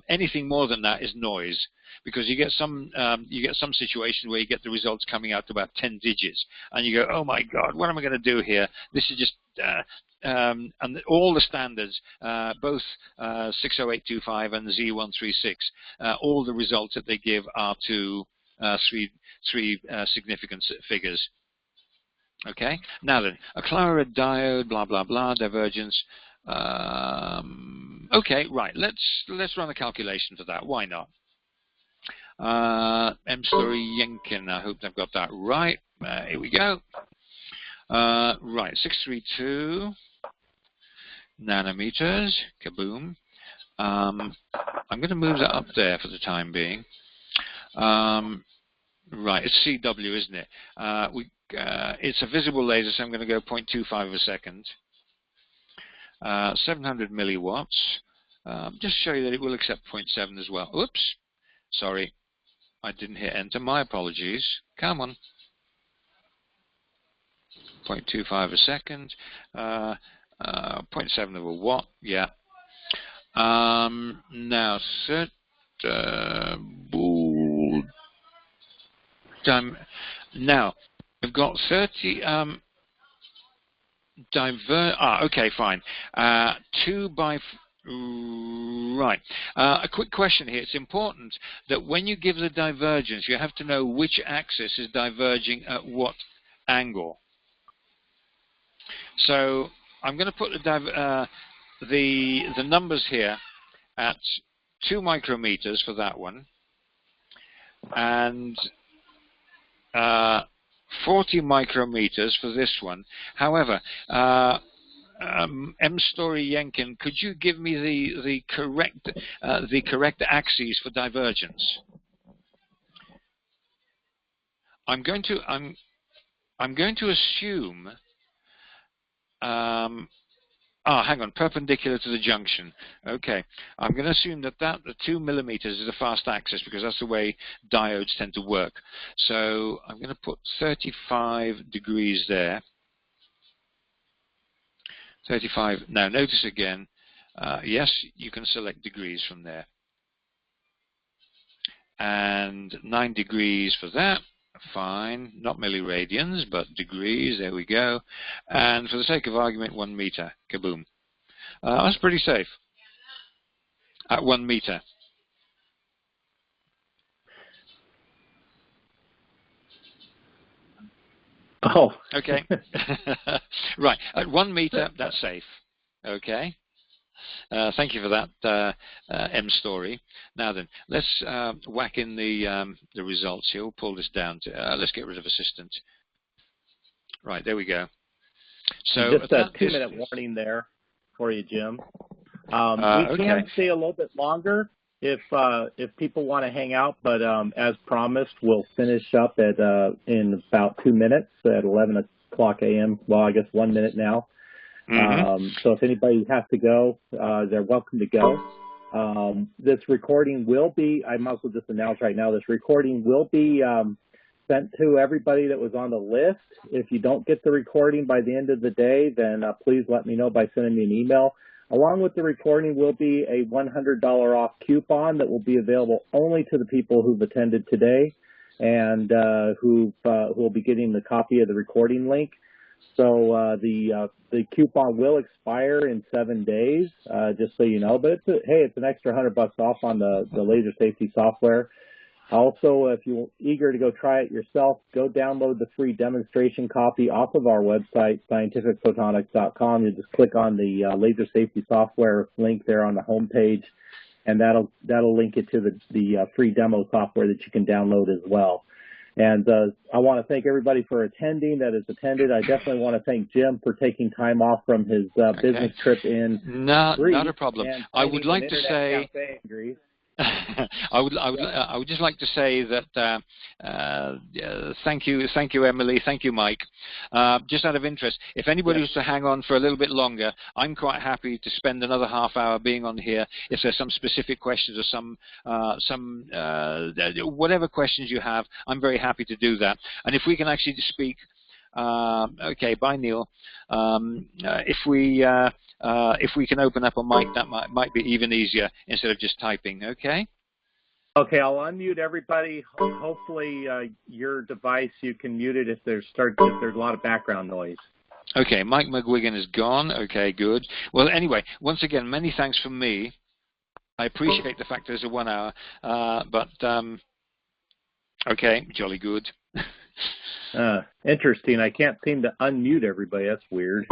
Anything more than that is noise, because you get some situations where you get the results coming out to about 10 digits, and you go, oh my God, what am I going to do here? This is just and all the standards, both 60825 and Z136, all the results that they give are to three significant figures. Okay. Now then, a Clara diode, blah blah blah, divergence. Okay, right. Let's run a calculation for that. Why not? M-Story Yenkin. I hope I've got that right. Here we go. Right, 632 nanometers, kaboom. I'm going to move that up there for the time being. Right, it's CW, isn't it? It's a visible laser, so I'm going to go 0.25 of a second. 700 milliwatts. Just show you that it will accept 0.7 as well. Oops, sorry, I didn't hit enter. My apologies. Come on. 0.25 a second, 0.7 of a watt, yeah. Now, now, we've got 30, okay, fine. 2 by Right. A quick question here. It's important that when you give the divergence, you have to know which axis is diverging at what angle. So I'm going to put the numbers here at 2 micrometers for that one, and 40 micrometers for this one. However, M. Story Yenkin, could you give me the correct axes for divergence? I'm going to assume. Hang on, perpendicular to the junction. Okay, I'm going to assume that the 2 millimeters is the fast axis because that's the way diodes tend to work. So I'm going to put 35 degrees there. 35. Now notice again, yes, you can select degrees from there. And 9 degrees for that. Fine, not milliradians, but degrees, there we go. And for the sake of argument, 1 meter, kaboom. That's pretty safe, at 1 meter.
Oh.
Okay, right, at 1 meter, that's safe, okay. Thank you for that, M Story. Now then, let's whack in the results here. We'll pull this down to, let's get rid of assistant. Right, there we go. So
just a 2-minute warning there for you, Jim. We can stay a little bit longer if people want to hang out, but as promised, we'll finish up at in about 2 minutes at 11 o'clock a.m. Well, I guess 1 minute now. So if anybody has to go, they're welcome to go. This recording will be, I might as well just announce right now, this recording will be sent to everybody that was on the list. If you don't get the recording by the end of the day, then please let me know by sending me an email. Along with the recording will be a $100 off coupon that will be available only to the people who've attended today and who will be getting the copy of the recording link. So the coupon will expire in 7 days, just so you know. But it's an extra $100 off on the laser safety software. Also, if you're eager to go try it yourself, go download the free demonstration copy off of our website, scientificphotonics.com. You just click on the laser safety software link there on the home page, and that'll link it to the free demo software that you can download as well. And I want to thank everybody for attending that has attended. I definitely want to thank Jim for taking time off from his business trip in Greece.
Not a problem. I would like to say, I would just like to say that thank you, Emily, thank you, Mike. Just out of interest, if anybody was to hang on for a little bit longer, I'm quite happy to spend another half hour being on here. If there's some specific questions or some whatever questions you have, I'm very happy to do that. And if we can actually speak. Okay, bye, Neil. If we can open up a mic, that might be even easier instead of just typing. Okay.
Okay, I'll unmute everybody. Hopefully, your device you can mute it if there's a lot of background noise.
Okay, Mike McGuigan is gone. Okay, good. Well, anyway, once again, many thanks from me. I appreciate the fact there's a 1 hour, but okay, jolly good.
Interesting. I can't seem to unmute everybody. That's weird.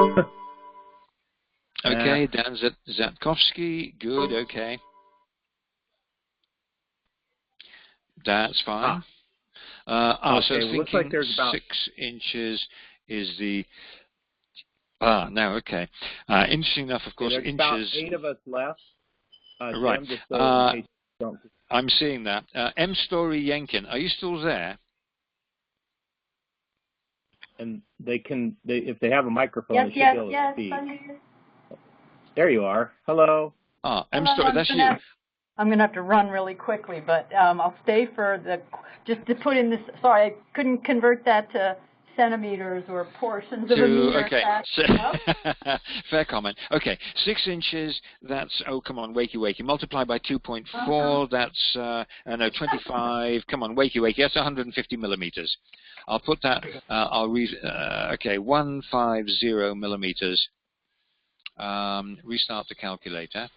Okay, Dan Zatkovsky. Good, okay. That's fine.
Okay,
so
it looks like there's about
6 inches is the... now, okay. Interesting enough, of course,
there's
inches...
about 8 of us left.
Right.
Jim, just so
I'm seeing that. M. Story Yenkin, are you still there?
And if they have a microphone, they should be able to speak. There you are. Hello.
M. Story, that's you.
I'm going to have to run really quickly, but I'll stay for just to put in this, sorry, I couldn't convert that to centimeters or portions of a meter.
Okay, fair comment. Okay, 6 inches, that's, oh, come on, wakey. Multiply by 2.4, that's, no, 25, come on, wakey, that's 150 millimeters. I'll put that, I'll read, okay, 150 millimeters. Restart the calculator.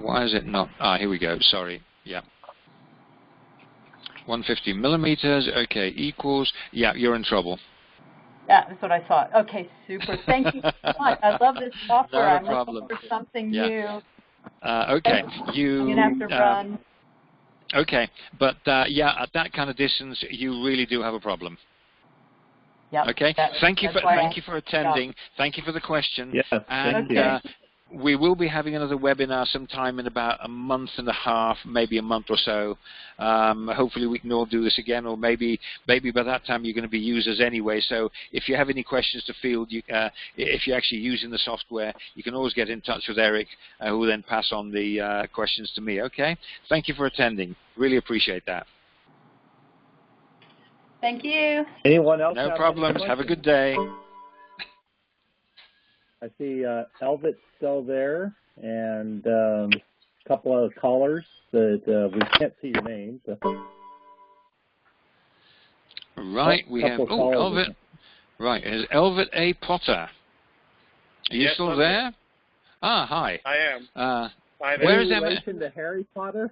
Why is it not? Here we go. Sorry. Yeah. 150 millimeters. Okay, equals. Yeah, you're in trouble.
Yeah, that's what I thought. Okay, super. Thank you so much. I love this software.
Not a
I'm
problem.
looking for something
Yeah.
new.
Okay,
I'm going to have to run.
Okay, but yeah, at that kind of distance, you really do have a problem.
Yep,
okay. Thank you for attending.
Yeah.
Thank you for the question.
Yes,
and
thank you.
we will be having another webinar sometime in about a month and a half, maybe a month or so. Hopefully we can all do this again, or maybe by that time you're going to be users anyway. So if you have any questions to field, if you're actually using the software, you can always get in touch with Eric, who will then pass on the questions to me. Okay. Thank you for attending. Really appreciate that.
Thank you.
Anyone else?
No problems. Have a good day.
I see Elvit's still there, and a couple of callers that we can't see your names.
Right, we have Elvit. Right, is Elvit A. Potter? Are you still there? Hi.
I am.
Where is
relation to Harry Potter?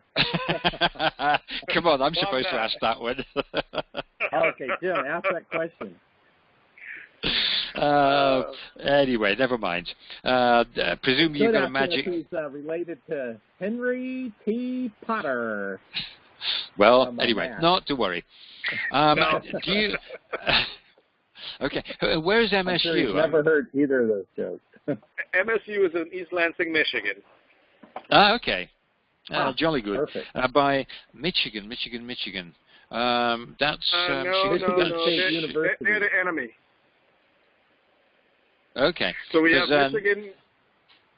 Come on, I'm supposed to ask that one.
Okay, Jim, ask that question.
Anyway, never mind. Presume you've got a magic.
He's related to Henry T. Potter.
Well, anyway, not to worry.
No.
Do you? Okay, where's MSU?
I'm sure he's never heard either of those jokes.
MSU is in East Lansing, Michigan.
Okay. Jolly good.
Perfect.
By Michigan. That's
Michigan State University.
They're the enemy.
Okay.
So we have Michigan,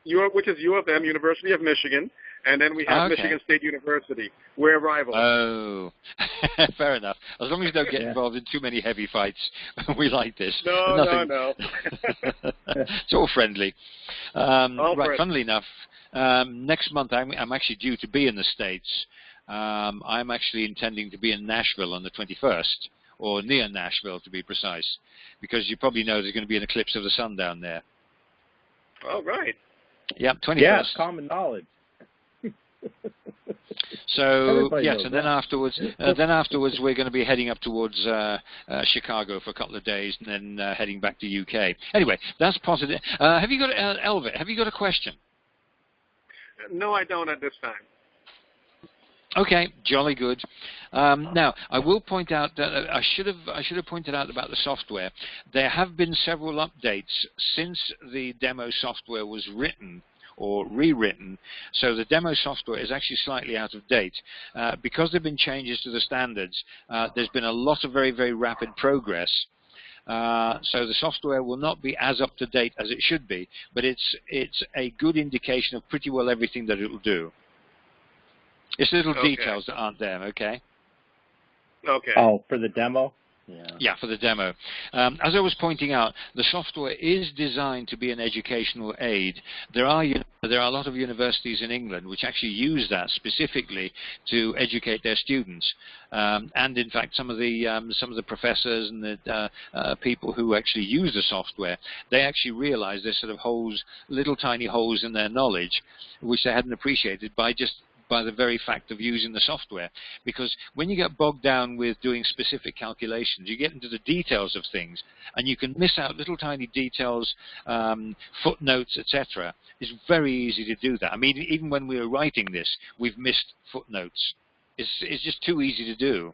which is U of M, University of Michigan, and then we have Michigan State University. We're rivals.
Oh, fair enough. As long as you don't get involved in too many heavy fights, we like this.
No.
It's all friendly. Right, funnily enough, next month I'm actually due to be in the States. I'm actually intending to be in Nashville on the 21st, or near Nashville to be precise, because you probably know there's going to be an eclipse of the sun down there.
Oh, right.
Yeah, 21st.
Yeah, common knowledge.
So yes, and then afterwards we're going to be heading up towards Chicago for a couple of days, and then heading back to UK. Anyway, that's positive. Have you got Elvit? Have you got a question?
No, I don't at this time.
Okay, jolly good. Now, I will point out that I should have pointed out about the software. There have been several updates since the demo software was written or rewritten, so the demo software is actually slightly out of date. Because there have been changes to the standards, there's been a lot of very, very rapid progress. So the software will not be as up to date as it should be, but it's a good indication of pretty well everything that it will do. It's little details that aren't there, okay?
Okay.
Oh, for the demo?
Yeah, for the demo. As I was pointing out, the software is designed to be an educational aid. There are a lot of universities in England which actually use that specifically to educate their students. And in fact, some of the professors and the people who actually use the software, they actually realize there's sort of holes, little tiny holes in their knowledge, which they hadn't appreciated by the very fact of using the software. Because when you get bogged down with doing specific calculations, you get into the details of things, and you can miss out little tiny details, footnotes, etc. It's very easy to do that. I mean, even when we were writing this, we've missed footnotes. It's just too easy to do.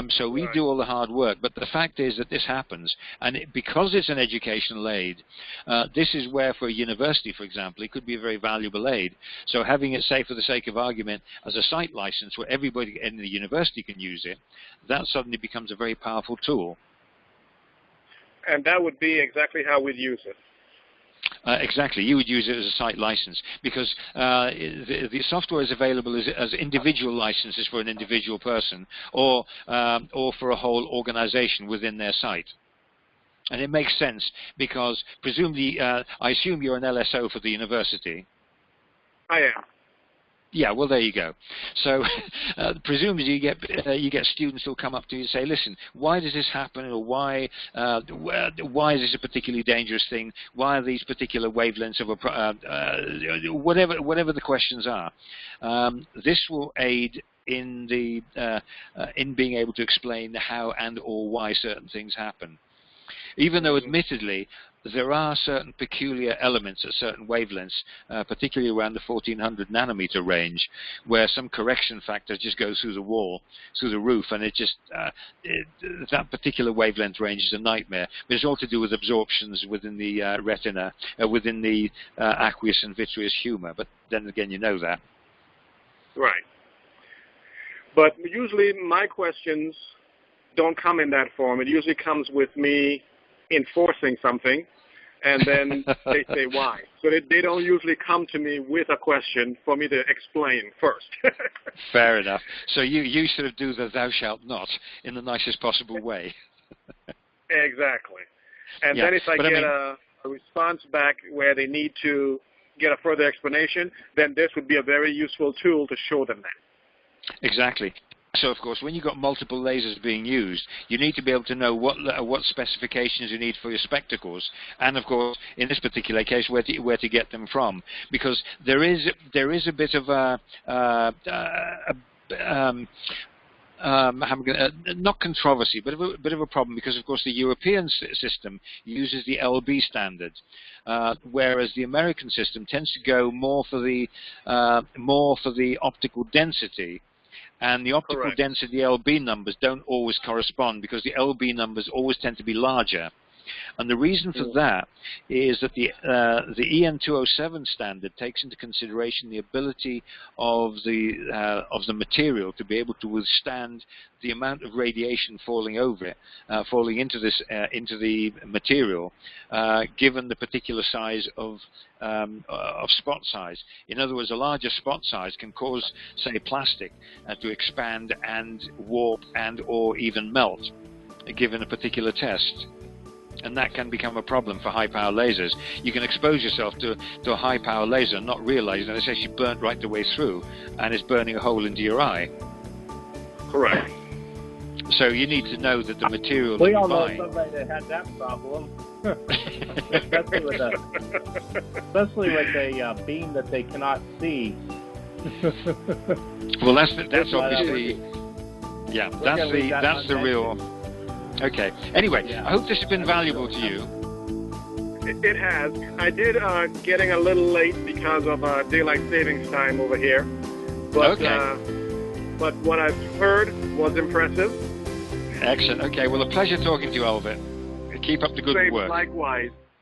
So we do all the hard work, but the fact is that this happens, and because it's an educational aid, this is where for a university, for example, it could be a very valuable aid. So having it, say, for the sake of argument, as a site license where everybody in the university can use it, that suddenly becomes a very powerful tool.
And that would be exactly how we'd use it.
Exactly. You would use it as a site license because the software is available as individual licenses for an individual person or for a whole organization within their site. And it makes sense because presumably, I assume you're an LSO for the university.
I am.
Yeah, well, there you go. So, presumably you get students who'll come up to you and say, "Listen, why does this happen, or why is this a particularly dangerous thing? Why are these particular wavelengths of whatever the questions are?" This will aid in being able to explain how and or why certain things happen. Even though, admittedly, there are certain peculiar elements at certain wavelengths, particularly around the 1400 nanometer range, where some correction factor just goes through the wall, through the roof, and it just that particular wavelength range is a nightmare. But it's all to do with absorptions within the retina, within the aqueous and vitreous humor. But then again, you know that.
Right. But usually my questions don't come in that form. It usually comes with me enforcing something, and then they say why. So they don't usually come to me with a question for me to explain first.
Fair enough. So you sort of do the thou shalt not in the nicest possible way.
Exactly. And then if I get a response back where they need to get a further explanation, then this would be a very useful tool to show them that.
Exactly. So, of course, when you've got multiple lasers being used, you need to be able to know what specifications you need for your spectacles, and, of course, in this particular case, where to get them from, because there is a bit of not controversy, but a bit of a problem, because, of course, the European system uses the LB standard, whereas the American system tends to go more for the optical density. And the optical density LB numbers don't always correspond, because the LB numbers always tend to be larger. And the reason for that is that the EN207 standard takes into consideration the ability of the material to be able to withstand the amount of radiation falling over it, falling into the material, given the particular size of spot size. In other words, a larger spot size can cause, say, plastic to expand and warp and or even melt, given a particular test. And that can become a problem for high-power lasers. You can expose yourself to a high-power laser and not realize that it's actually burnt right the way through, and it's burning a hole into your eye.
Correct.
So you need to know that the material that
we
you
all
buy...
know somebody that had that problem. especially with a beam that they cannot see.
Well, that's obviously... Yeah, that's the real... Okay. Anyway, I hope this has been valuable to you.
It has. I did getting a little late because of daylight savings time over here. But, but what I've heard was impressive.
Excellent. Okay. Well, a pleasure talking to you, Albert. Keep up the good work.
Likewise.